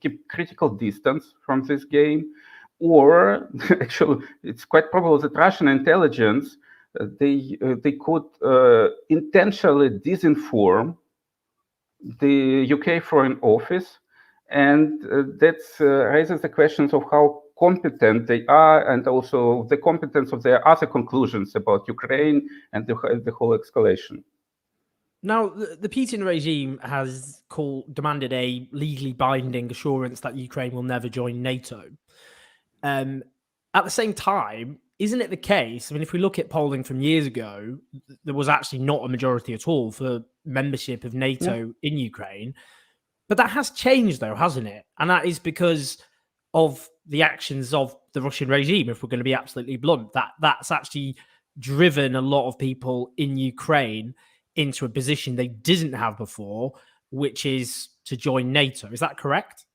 keep critical distance from this game. Or actually, it's quite probable that Russian intelligence they could intentionally disinform the UK Foreign Office, and that raises the questions of how competent they are, and also the competence of their other conclusions about Ukraine and the whole escalation. Now, the Putin regime has demanded a legally binding assurance that Ukraine will never join NATO. At the same time, isn't it the case? I mean, if we look at polling from years ago, there was actually not a majority at all for membership of NATO in Ukraine. But that has changed, though, hasn't it? And that is because of the actions of the Russian regime, if we're going to be absolutely blunt. That's actually driven a lot of people in Ukraine into a position they didn't have before, which is to join NATO. Is that correct?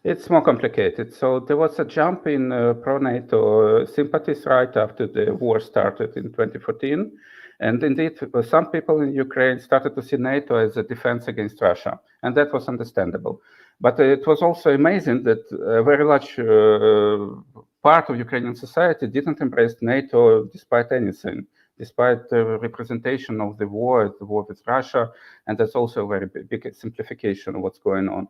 It's more complicated. So there was a jump in pro-NATO sympathies right after the war started in 2014. And indeed, some people in Ukraine started to see NATO as a defense against Russia. And that was understandable. But it was also amazing that a very large part of Ukrainian society didn't embrace NATO despite anything, despite the representation of the war with Russia. And that's also a very big simplification of what's going on.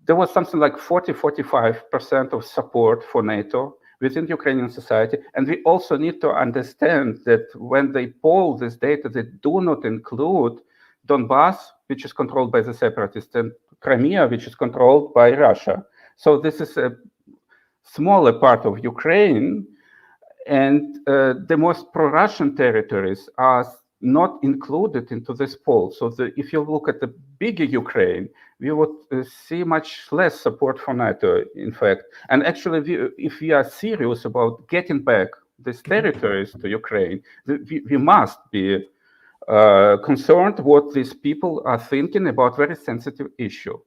There was something like 45% of support for NATO within the Ukrainian society. And we also need to understand that when they poll this data, they do not include Donbass, which is controlled by the separatists, and Crimea, which is controlled by Russia. So this is a smaller part of Ukraine, and the most pro-Russian territories are not included into this poll. So if you look at the bigger Ukraine, we would see much less support for NATO, in fact. And actually, if we are serious about getting back these territories to Ukraine, we must be concerned what these people are thinking about very sensitive issue.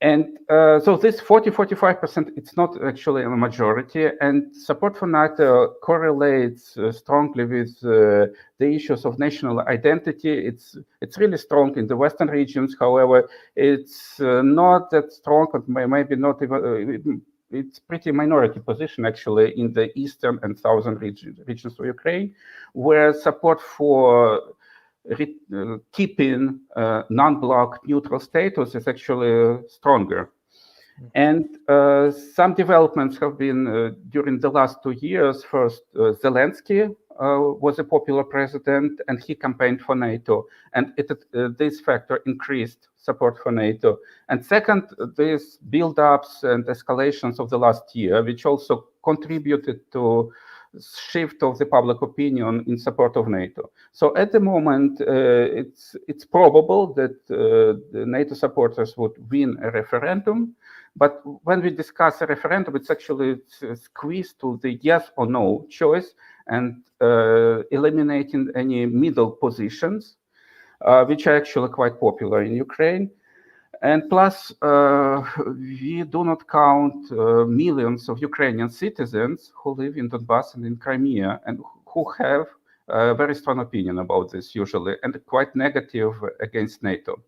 And so this 40-45%, it's not actually a majority, and support for NATO correlates strongly with the issues of national identity. It's really strong in the Western regions. However, it's not that strong, but maybe not even, it's pretty minority position actually in the eastern and southern regions of Ukraine, where support for keeping non-bloc neutral status is actually stronger. And some developments have been during the last 2 years. First, Zelensky was a popular president and he campaigned for NATO, and this factor increased support for NATO. And second, these build-ups and escalations of the last year, which also contributed to shift of the public opinion in support of NATO. So at the moment, it's probable that the NATO supporters would win a referendum. But when we discuss a referendum, it's actually squeezed to the yes or no choice and eliminating any middle positions, which are actually quite popular in Ukraine. And plus, we do not count millions of Ukrainian citizens who live in Donbass and in Crimea and who have a very strong opinion about this usually, and quite negative against NATO.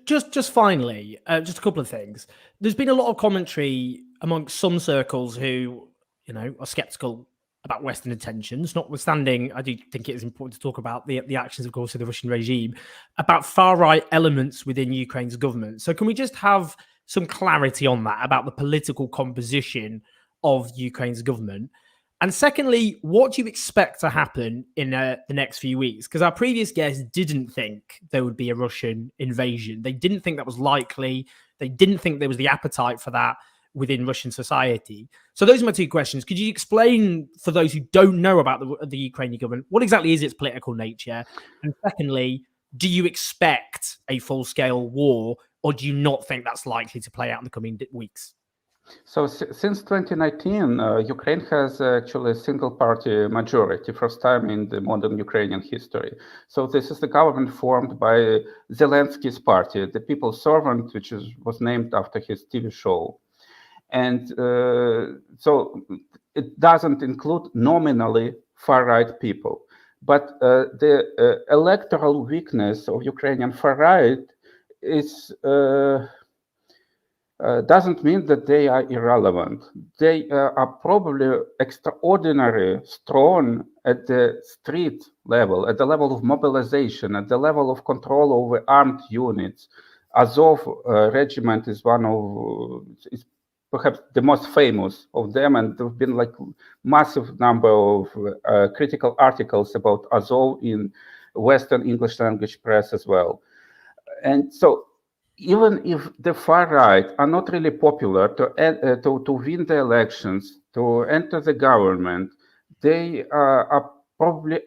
Just finally, just a couple of things. There's been a lot of commentary amongst some circles who, are skeptical about Western intentions, notwithstanding, I do think it is important to talk about the actions, of course, of the Russian regime, about far-right elements within Ukraine's government. So can we just have some clarity on that, about the political composition of Ukraine's government? And secondly, what do you expect to happen in the next few weeks? Because our previous guests didn't think there would be a Russian invasion. They didn't think that was likely. They didn't think there was the appetite for that within Russian society. So those are my two questions. Could you explain, for those who don't know about the Ukrainian government, what exactly is its political nature? And secondly, do you expect a full-scale war, or do you not think that's likely to play out in the coming weeks? So since 2019, Ukraine has actually a single-party majority, first time in the modern Ukrainian history. So this is the government formed by Zelensky's party, the People's Servant, which was named after his TV show. And so it doesn't include nominally far-right people. But the electoral weakness of Ukrainian far-right is doesn't mean that they are irrelevant. They are probably extraordinarily strong at the street level, at the level of mobilization, at the level of control over armed units. Azov regiment is one of, is perhaps the most famous of them, and there have been like massive number of critical articles about Azov in Western English language press as well. And so even if the far right are not really popular to win the elections, to enter the government, they are probably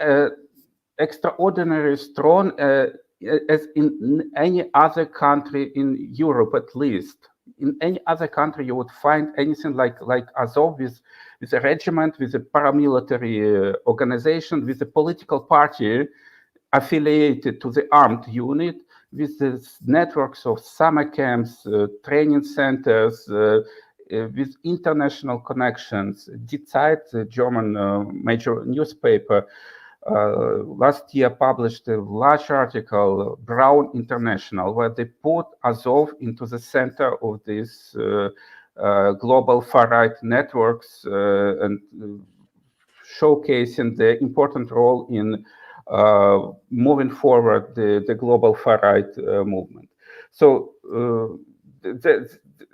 extraordinarily strong as in any other country in Europe, at least. In any other country, you would find anything like Azov with a regiment, with a paramilitary organization, with a political party affiliated to the armed unit, with the networks of summer camps, training centers, with international connections. Die Zeit, the German major newspaper, last year published a large article, Brown International, where they put Azov into the center of these global far-right networks and showcasing the important role in moving forward the global far-right movement. So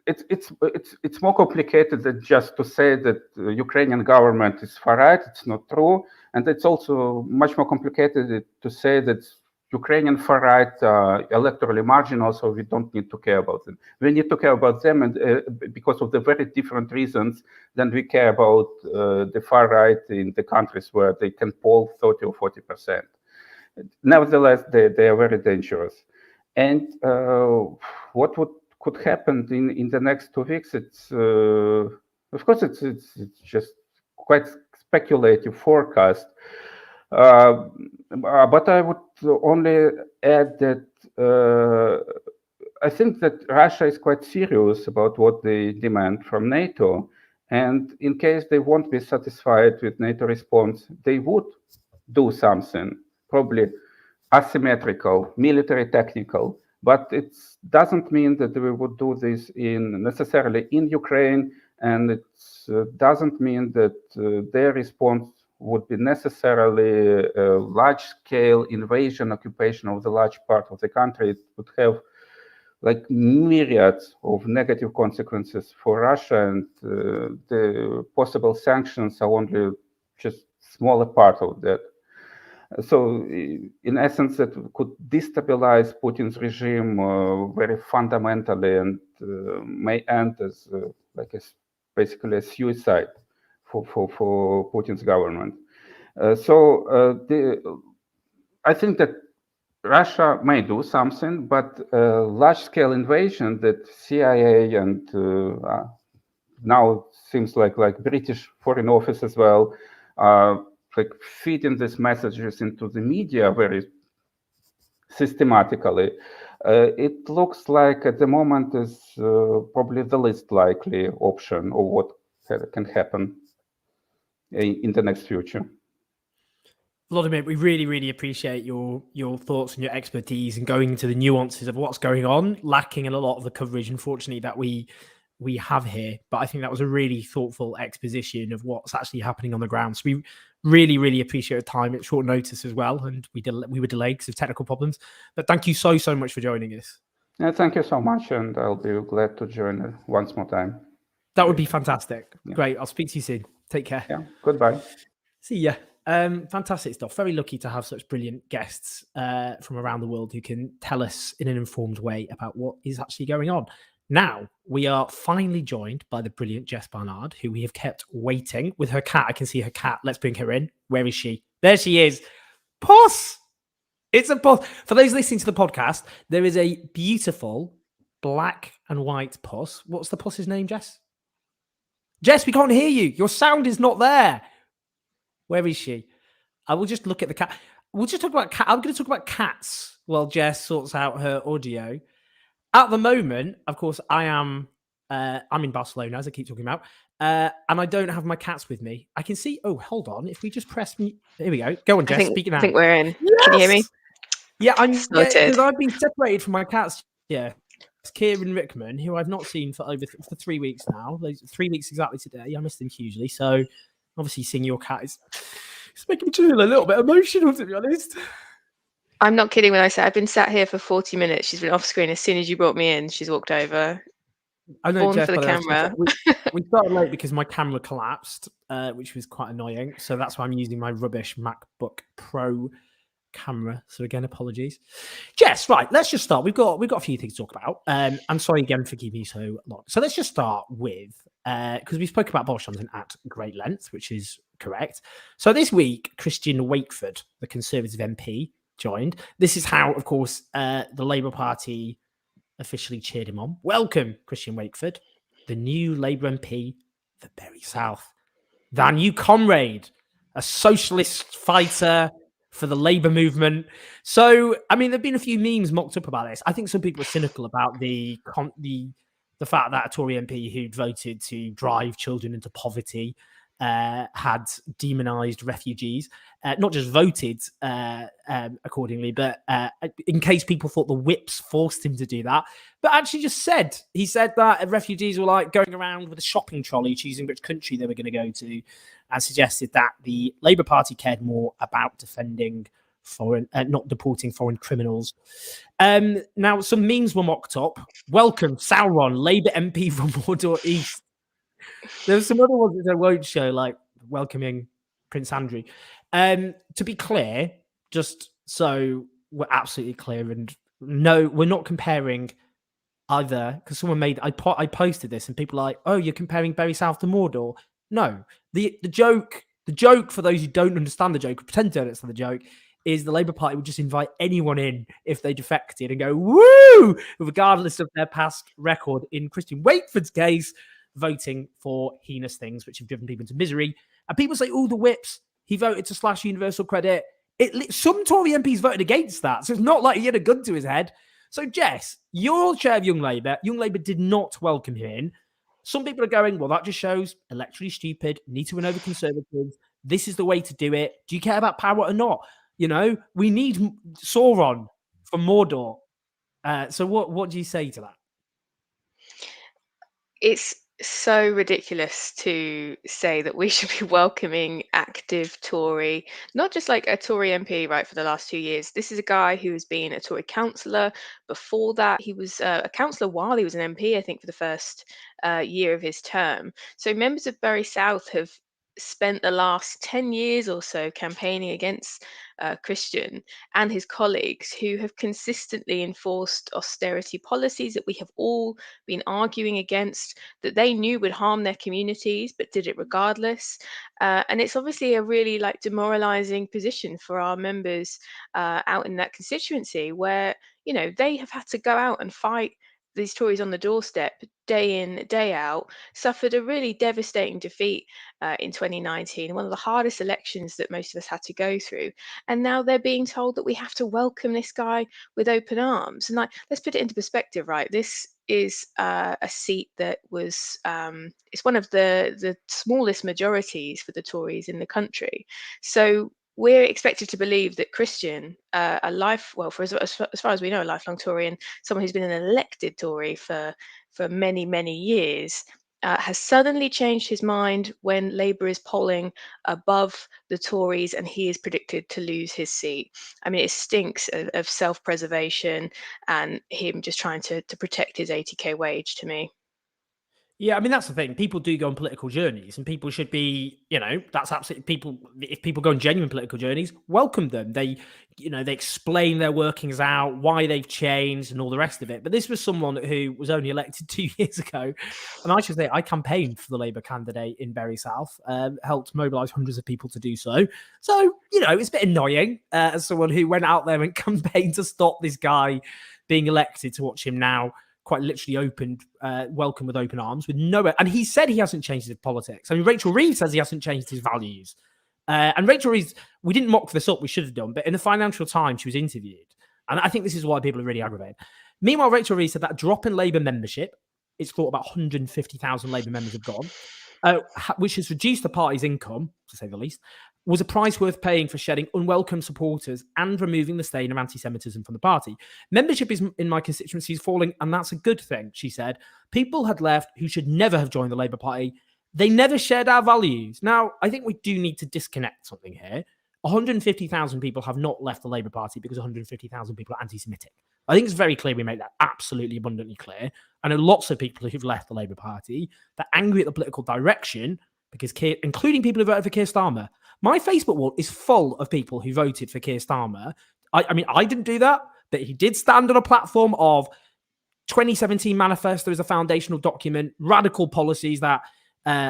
it's more complicated than just to say that the Ukrainian government is far-right. It's not true, and it's also much more complicated to say that Ukrainian far-right electorally marginal, so we don't need to care about them. We need to care about them, and because of the very different reasons than we care about the far-right in the countries where they can poll 30 or 40%. Nevertheless, they are very dangerous. And what could happen in the next 2 weeks? It's of course it's just quite speculative forecast. But I would only add that I think that Russia is quite serious about what they demand from NATO. And in case they won't be satisfied with NATO response, they would do something, probably asymmetrical, military technical. But it doesn't mean that we would do this necessarily in Ukraine, and it doesn't mean that their response would be necessarily a large-scale invasion, occupation of the large part of the country. It would have like myriads of negative consequences for Russia, and the possible sanctions are only just smaller part of that. So in essence, that could destabilize Putin's regime very fundamentally, and may end as basically a suicide for Putin's government. I think that Russia may do something, but large-scale invasion that CIA and now seems like British Foreign Office as well, like feeding these messages into the media very systematically. It looks like at the moment is probably the least likely option of what can happen in the next future. Volodymyr, we really, really appreciate your thoughts and your expertise and going into the nuances of what's going on, lacking in a lot of the coverage, unfortunately, that we have here. But I think that was a really thoughtful exposition of what's actually happening on the ground. So we really, really appreciate your time at short notice as well. And we were delayed because of technical problems. But thank you so much for joining us. Yeah, thank you so much. And I'll be glad to join once more time. That would be fantastic. Yeah. Great. I'll speak to you soon. Take care. Yeah. Goodbye. See ya. Fantastic stuff. Very lucky to have such brilliant guests from around the world who can tell us in an informed way about what is actually going on. Now, we are finally joined by the brilliant Jess Barnard, who we have kept waiting with her cat. I can see her cat. Let's bring her in. Where is she? There she is. Puss! It's a puss. For those listening to the podcast, there is a beautiful black and white puss. What's the puss's name, Jess? Jess, we can't hear you. Your sound is not there. Where is she? I will just look at the cat. We'll just talk about cat. I'm going to talk about cats while Jess sorts out her audio. At the moment, of course, I am I'm in Barcelona, as I keep talking about, and I don't have my cats with me. I can see. Oh, hold on. If we just press me, here we go. Go on, Jess. Speak now. I think we're in. Yes! Can you hear me? Yeah, I'm Sorted. because I've been separated from my cats. Yeah, it's Kieran Rickman, who I've not seen for for 3 weeks now. 3 weeks exactly today. I missed him hugely. So obviously, seeing your cat is it's making me feel a little bit emotional, to be honest. I'm not kidding when I say I've been sat here for 40 minutes. She's been off screen. As soon as you brought me in, she's walked over. I know, Born Jess, for the by way, camera. we started late because my camera collapsed, which was quite annoying. So that's why I'm using my rubbish MacBook Pro camera. So again, apologies. Jess, right, let's just start. We've got a few things to talk about. I'm sorry again for keeping you so long. So let's just start with, because we spoke about Boris Johnson at great length, which is correct. So this week, Christian Wakeford, the Conservative MP, joined. This is how, of course, the Labour Party officially cheered him on. Welcome, Christian Wakeford, the new Labour MP for Bury South, the new comrade, a socialist fighter for the Labour movement. So, I mean, there've been a few memes mocked up about this. I think some people are cynical about the fact that a Tory MP who'd voted to drive children into poverty had demonized refugees, not just voted accordingly, but in case people thought the whips forced him to do that, but actually just said, he said that refugees were like going around with a shopping trolley choosing which country they were going to go to, and suggested that the Labour Party cared more about defending foreign, not deporting foreign criminals. Now, some memes were mocked up. Welcome, Sauron, Labour MP from Mordor East. There's some other ones that I won't show, like welcoming Prince Andrew. To be clear, just so we're absolutely clear, and no, we're not comparing either, because someone made, I posted this and people are like, oh, you're comparing Bury South to Mordor. No, the joke for those who don't understand the joke, or pretend to don't understand the joke, is the Labour Party would just invite anyone in if they defected and go, woo, regardless of their past record. In Christian Wakeford's case, voting for heinous things which have driven people into misery. And people say, oh, the whips, he voted to slash universal credit. Some Tory MPs voted against that. So it's not like he had a gun to his head. So, Jess, you're chair of Young Labour. Young Labour did not welcome him in. Some people are going, well, that just shows electorally stupid, need to win over Conservatives. This is the way to do it. Do you care about power or not? You know, we need Sauron for Mordor. So what do you say to that? It's so ridiculous to say that we should be welcoming active Tory, not just like a Tory MP, right, for the last 2 years. This is a guy who has been a Tory councillor. Before that, he was a councillor while he was an MP, I think, for the first year of his term. So members of Bury South have spent the last 10 years or so campaigning against Christian and his colleagues, who have consistently enforced austerity policies that we have all been arguing against, that they knew would harm their communities, but did it regardless. And it's obviously a really like demoralizing position for our members out in that constituency, where, you know, they have had to go out and fight these Tories on the doorstep day in, day out, suffered a really devastating defeat in 2019, one of the hardest elections that most of us had to go through. And now they're being told that we have to welcome this guy with open arms. And like, let's put it into perspective, right? This is a seat that was, it's one of the smallest majorities for the Tories in the country. So we're expected to believe that Christian, as far as we know, a lifelong Tory, and someone who's been an elected Tory for many, many years, has suddenly changed his mind when Labour is polling above the Tories and he is predicted to lose his seat. I mean, it stinks of self-preservation and him just trying to protect his 80k wage, to me. Yeah, I mean, that's the thing. People do go on political journeys, and people should be, you know, that's absolutely people. If people go on genuine political journeys, welcome them. They, you know, they explain their workings out, why they've changed, and all the rest of it. But this was someone who was only elected 2 years ago. And I should say, I campaigned for the Labour candidate in Bury South, helped mobilise hundreds of people to do so. So, you know, it's a bit annoying as someone who went out there and campaigned to stop this guy being elected, to watch him now quite literally welcome with open arms, with no, and he said he hasn't changed his politics. I mean, Rachel Reeves says he hasn't changed his values. And Rachel Reeves, we didn't mock this up, we should have done, but in the Financial Times, she was interviewed. And I think this is why people are really aggravated. Meanwhile, Rachel Reeves said that drop in Labour membership it's thought about 150,000 Labour members have gone, which has reduced the party's income, to say the least, was a price worth paying for shedding unwelcome supporters and removing the stain of anti-Semitism from the party. Membership in my constituency is falling, and that's a good thing, she said. People had left who should never have joined the Labour Party. They never shared our values. Now, I think we do need to disconnect something here. 150,000 people have not left the Labour Party because 150,000 people are anti-Semitic. I think it's very clear we make that absolutely abundantly clear. I know lots of people who've left the Labour Party. They're angry at the political direction, because including people who voted for Keir Starmer. My Facebook wall is full of people who voted for Keir Starmer. I mean, I didn't do that, but he did stand on a platform of 2017 manifesto as a foundational document, radical policies that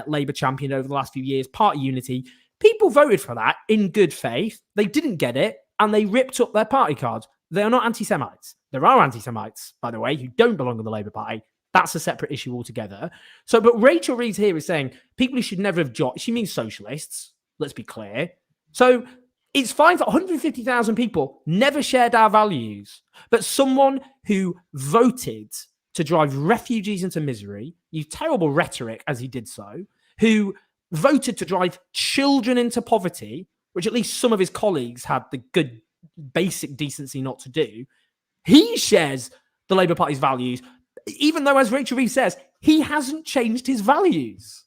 Labour championed over the last few years, party unity. People voted for that in good faith. They didn't get it, and they ripped up their party cards. They are not anti-Semites. There are anti-Semites, by the way, who don't belong in the Labour Party. That's a separate issue altogether. So, but Rachel Reeves here is saying people who should never have joined. She means socialists. Let's be clear. So it's fine for 150,000 people never shared our values, but someone who voted to drive refugees into misery, used terrible rhetoric as he did so, who voted to drive children into poverty, which at least some of his colleagues had the good basic decency not to do. He shares the Labour Party's values, even though, as Rachel Reeves says, he hasn't changed his values.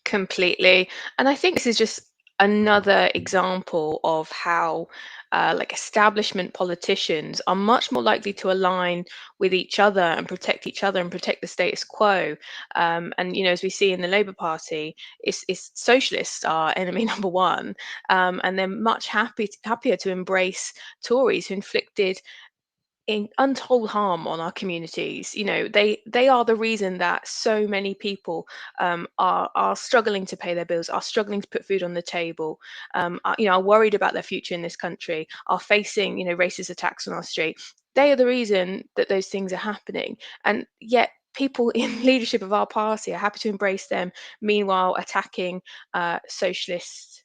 Completely. And I think this is just another example of how like establishment politicians are much more likely to align with each other and protect the status quo. And as we see in the Labour Party, it's socialists are enemy number one, and they're much happier to embrace Tories who inflicted in untold harm on our communities. They are the reason that so many people are struggling to pay their bills, are struggling to put food on the table, are worried about their future in this country, are facing racist attacks on our street. They are the reason that those things are happening, and yet people in leadership of our party are happy to embrace them, meanwhile attacking socialists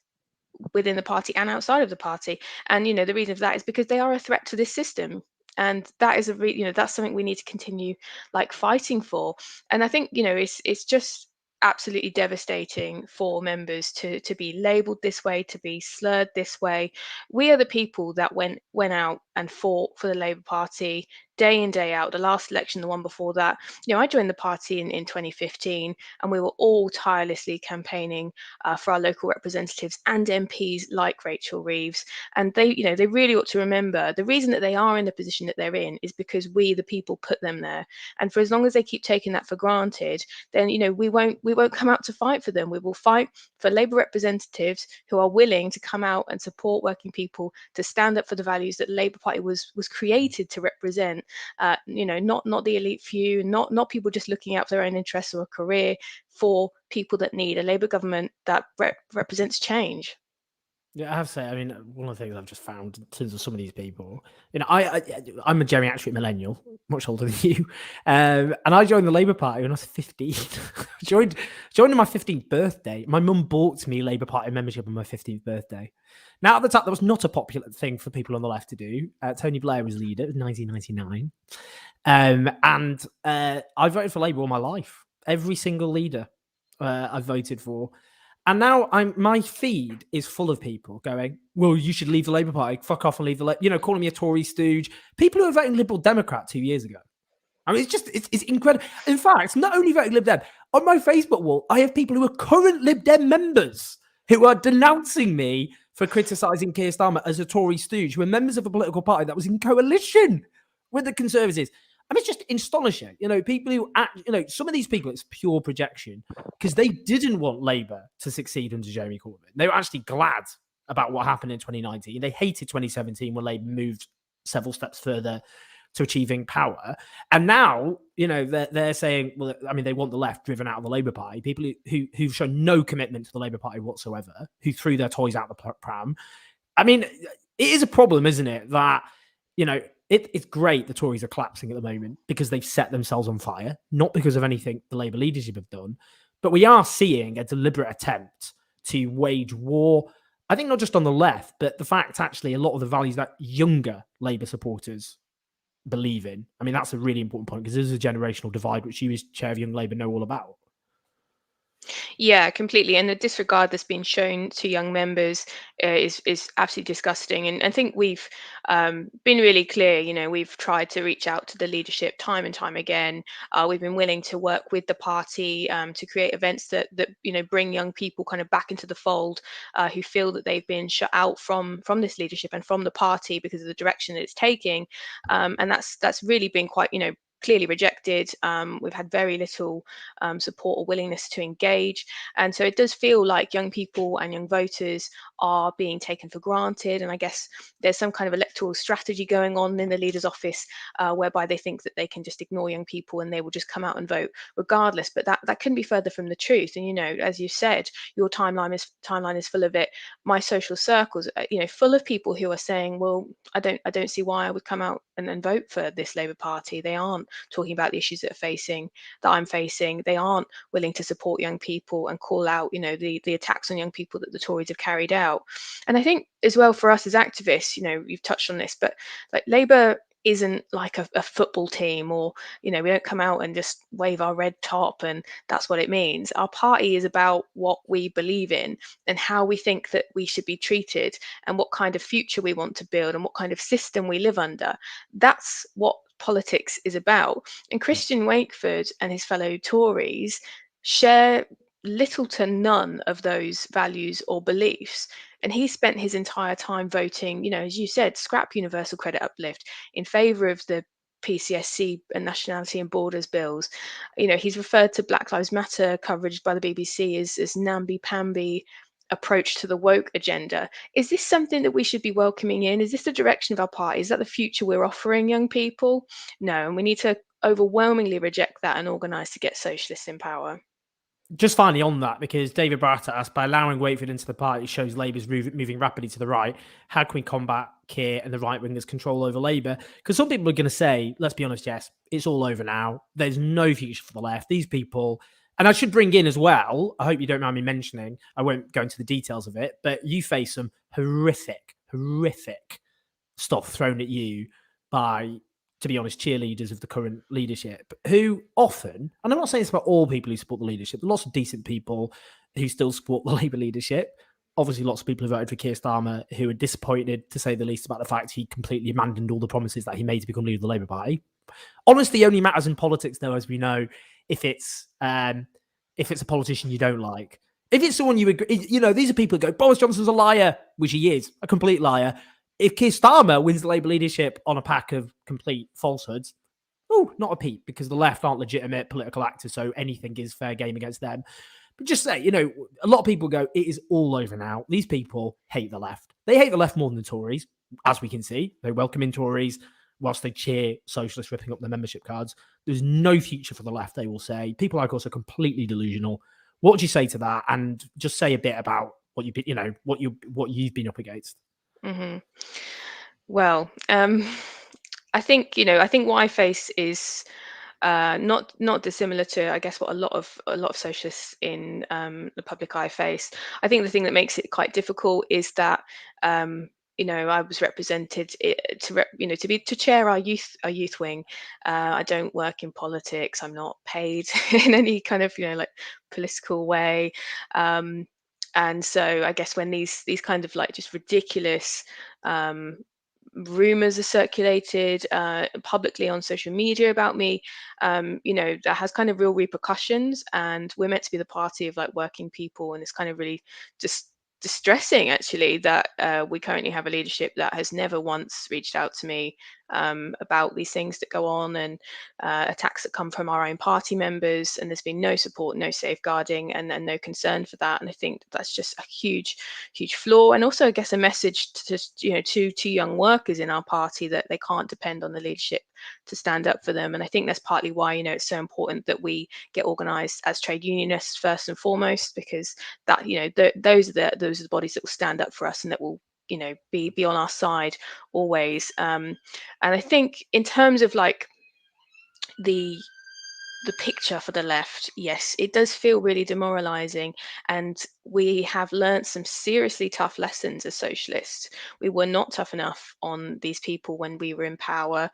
within the party and outside of the party. And the reason for that is because they are a threat to this system. And that is that's something we need to continue fighting for. And I think it's just absolutely devastating for members to be labelled this way, to be slurred this way. We are the people that went out and fought for the Labour Party day in, day out. The last election, the one before that, I joined the party in 2015, and we were all tirelessly campaigning for our local representatives and MPs like Rachel Reeves. And they really ought to remember the reason that they are in the position that they're in is because we, the people, put them there. And for as long as they keep taking that for granted, then we won't come out to fight for them. We will fight for Labour representatives who are willing to come out and support working people, to stand up for the values that the Labour Party was created to represent. Not the elite few, not people just looking out for their own interests or a career, for people that need a Labour government that represents change. Yeah, I have to say, I mean, one of the things I've just found in terms of some of these people, I'm a geriatric millennial, much older than you, and I joined the Labour Party when I was 15. joined on my 15th birthday. My mum bought me Labour Party membership on my 15th birthday. Now, at the time, that was not a popular thing for people on the left to do. Tony Blair was leader. It was 1999. And I voted for Labour all my life. Every single leader I voted for. And now my feed is full of people going, well, you should leave the Labour Party, fuck off and leave the calling me a Tory stooge. People who are voting Liberal Democrat 2 years ago. I mean, it's incredible. In fact, not only voting Lib Dem, on my Facebook wall, I have people who are current Lib Dem members who are denouncing me for criticising Keir Starmer as a Tory stooge, who are members of a political party that was in coalition with the Conservatives. I mean, it's just astonishing. People who some of these people, it's pure projection because they didn't want Labour to succeed under Jeremy Corbyn. They were actually glad about what happened in 2019. They hated 2017 when Labour moved several steps further to achieving power. And now, they're saying, well, I mean, they want the left driven out of the Labour Party. People who've shown no commitment to the Labour Party whatsoever, who threw their toys out the pram. I mean, it is a problem, isn't it? That, it's great the Tories are collapsing at the moment because they've set themselves on fire, not because of anything the Labour leadership have done. But we are seeing a deliberate attempt to wage war, I think not just on the left, but the fact actually a lot of the values that younger Labour supporters believe in. I mean, that's a really important point because there's a generational divide, which you as chair of Young Labour know all about. Yeah, completely. And the disregard that's been shown to young members is absolutely disgusting. And I think we've been really clear. You know, we've tried to reach out to the leadership time and time again. We've been willing to work with the party to create events that bring young people kind of back into the fold, who feel that they've been shut out from this leadership and from the party because of the direction that it's taking. And that's really been quite clearly rejected. We've had very little support or willingness to engage. And so it does feel like young people and young voters are being taken for granted. And I guess there's some kind of electoral strategy going on in the leader's office whereby they think that they can just ignore young people and they will just come out and vote regardless. But that couldn't be further from the truth. And, as you said, your timeline is full of it. My social circles, full of people who are saying, well, I don't see why I would come out and vote for this Labour Party. They aren't talking about the issues that I'm facing. They aren't willing to support young people and call out, the attacks on young people that the Tories have carried out. And I think as well for us as activists, you've touched on this, but like Labour isn't like a football team, or we don't come out and just wave our red top and that's what it means. Our party is about what we believe in and how we think that we should be treated and what kind of future we want to build and what kind of system we live under. That's what politics is about. And Christian Wakeford and his fellow Tories share little to none of those values or beliefs. And he spent his entire time voting, as you said, scrap universal credit uplift in favour of the PCSC and nationality and borders bills. He's referred to Black Lives Matter coverage by the BBC as namby-pamby approach to the woke agenda. Is this something that we should be welcoming in? Is this the direction of our party? Is that the future we're offering young people? No, and we need to overwhelmingly reject that and organise to get socialists in power. Just finally on that, because David Barrett asked, by allowing Wakeford into the party shows Labour's moving rapidly to the right. How can we combat Keir and the right-wingers' control over Labour? Because some people are going to say, let's be honest, Jess, it's all over now. There's no future for the left. These people, and I should bring in as well, I hope you don't mind me mentioning, I won't go into the details of it, but you face some horrific stuff thrown at you by, to be honest, cheerleaders of the current leadership who often, and I'm not saying this about all people who support the leadership, there are lots of decent people who still support the Labour leadership. Obviously, lots of people who voted for Keir Starmer who are disappointed, to say the least, about the fact he completely abandoned all the promises that he made to become leader of the Labour Party. Honesty only matters in politics, though, as we know, if it's a politician you don't like. If it's someone you agree, these are people who go, Boris Johnson's a liar, which he is, a complete liar. If Keir Starmer wins the Labour leadership on a pack of complete falsehoods, not a peep, because the left aren't legitimate political actors, so anything is fair game against them. But just say, a lot of people go, it is all over now. These people hate the left. They hate the left more than the Tories, as we can see. They welcome in Tories whilst they cheer socialists ripping up their membership cards. There's no future for the left, they will say. People like us are completely delusional. What would you say to that? And just say a bit about what you've been, what you've been up against. Mm-hmm. Well, I think what I face is not dissimilar to, I guess, what a lot of socialists in the public eye face. I think the thing that makes it quite difficult is that I was represented to chair our youth wing. I don't work in politics. I'm not paid in any kind of political way. And so I guess when these kind of just ridiculous rumors are circulated publicly on social media about me, that has kind of real repercussions. And we're meant to be the party of working people, and it's kind of really just distressing actually that we currently have a leadership that has never once reached out to me about these things that go on, and attacks that come from our own party members, and there's been no support, no safeguarding, and no concern for that. And I think that's just a huge flaw, and also I guess a message to young workers in our party that they can't depend on the leadership to stand up for them. And I think that's partly why it's so important that we get organized as trade unionists first and foremost, because that those are the bodies that will stand up for us and that will be on our side always. And I think in terms of the the picture for the left, yes, it does feel really demoralizing. And we have learned some seriously tough lessons as socialists. We were not tough enough on these people when we were in power.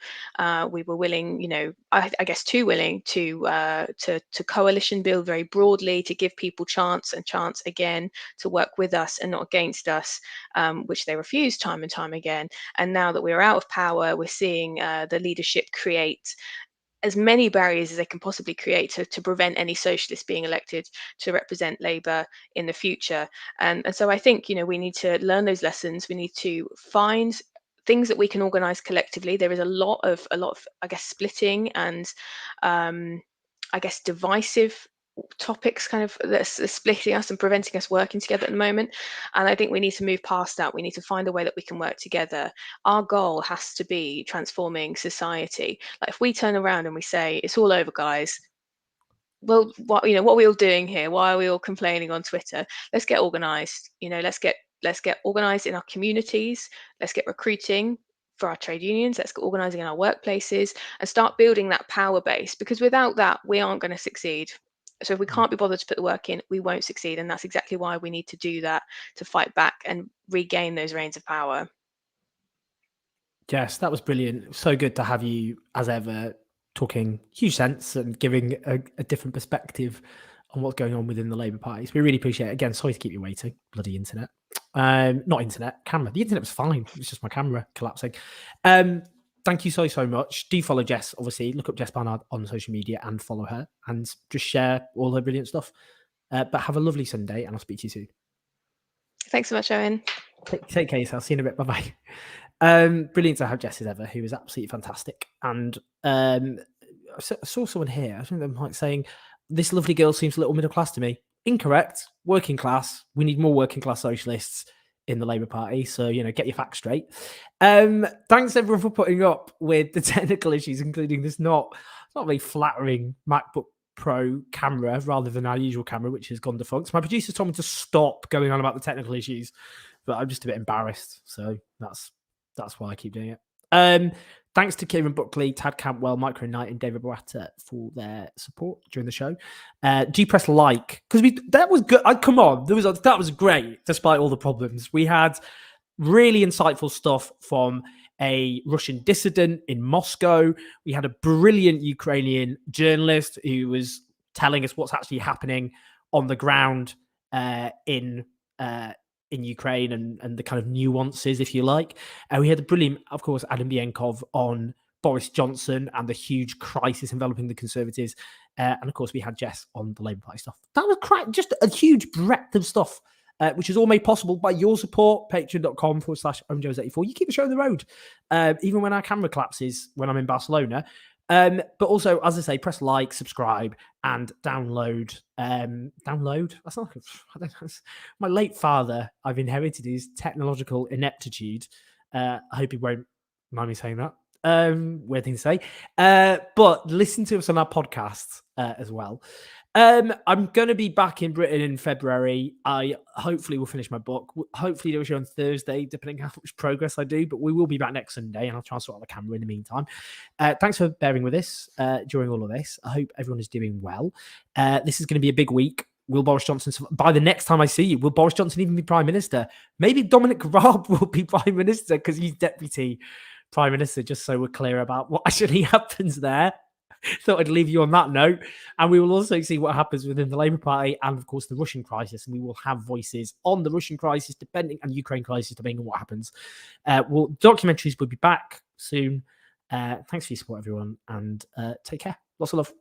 We were willing, I guess too willing to coalition build very broadly, to give people chance and chance again to work with us and not against us, which they refused time and time again. And now that we're out of power, we're seeing the leadership create as many barriers as they can possibly create to prevent any socialists being elected to represent Labour in the future. And so I think, we need to learn those lessons. We need to find things that we can organise collectively. There is a lot of, I guess, splitting and I guess divisive topics kind of that's splitting us and preventing us working together at the moment. And I think we need to move past that. We need to find a way that we can work together. Our goal has to be transforming society. Like if we turn around and we say it's all over, guys, well, what are we all doing here? Why are we all complaining on Twitter? Let's get organized. Let's get organized in our communities. Let's get recruiting for our trade unions. Let's get organizing in our workplaces and start building that power base, because without that we aren't going to succeed. So if we can't be bothered to put the work in, we won't succeed. And that's exactly why we need to do that, to fight back and regain those reins of power. Jess, that was brilliant. So good to have you, as ever, talking huge sense and giving a different perspective on what's going on within the Labour Party. So we really appreciate it. Again, sorry to keep you waiting. Bloody internet. Not internet, camera. The internet was fine. It was just my camera collapsing. Thank you so much. Do follow Jess, obviously. Look up Jess Barnard on social media and follow her and just share all her brilliant stuff. But have a lovely Sunday and I'll speak to you soon. Thanks so much, Owen. Take care yourself. See you in a bit. Bye-bye. Brilliant to have Jess as ever, who is absolutely fantastic. And I saw someone here, I think they might saying, this lovely girl seems a little middle class to me. Incorrect. Working class. We need more working class socialists in the Labour Party. So, get your facts straight. Thanks everyone for putting up with the technical issues, including this not very flattering MacBook Pro camera rather than our usual camera, which has gone defunct. My producer told me to stop going on about the technical issues, but I'm just a bit embarrassed. So that's why I keep doing it. Thanks to Kieran Buckley, Tad Campwell, Micro Knight, and David Boatta for their support during the show. Do press like, because that was good. Come on, that was great despite all the problems. We had really insightful stuff from a Russian dissident in Moscow. We had a brilliant Ukrainian journalist who was telling us what's actually happening on the ground in Ukraine and the kind of nuances, if you like. We had a brilliant, of course, Adam Bienkov on Boris Johnson and the huge crisis enveloping the Conservatives. And of course, we had Jess on the Labour Party stuff. That was just a huge breadth of stuff, which is all made possible by your support, patreon.com/OwenJones84. You keep the show on the road, even when our camera collapses when I'm in Barcelona. But also, as I say, press like, subscribe, and download. Download? That's not. My late father, I've inherited his technological ineptitude. I hope he won't mind me saying that. Weird thing to say. But listen to us on our podcast as well. I'm going to be back in Britain in February. I hopefully will finish my book. Hopefully do a show on Thursday, depending on how much progress I do. But we will be back next Sunday, and I'll try and sort out the camera in the meantime. Thanks for bearing with us during all of this. I hope everyone is doing well. This is going to be a big week. Will Boris Johnson, by the next time I see you, will Boris Johnson even be Prime Minister? Maybe Dominic Raab will be Prime Minister because he's Deputy Prime Minister, just so we're clear about what actually happens there. Thought I'd leave you on that note. And we will also see what happens within the Labour Party and, of course, the Russian crisis. And we will have voices on the Russian crisis, and Ukraine crisis, depending on what happens. Documentaries will be back soon. Thanks for your support, everyone. And take care. Lots of love.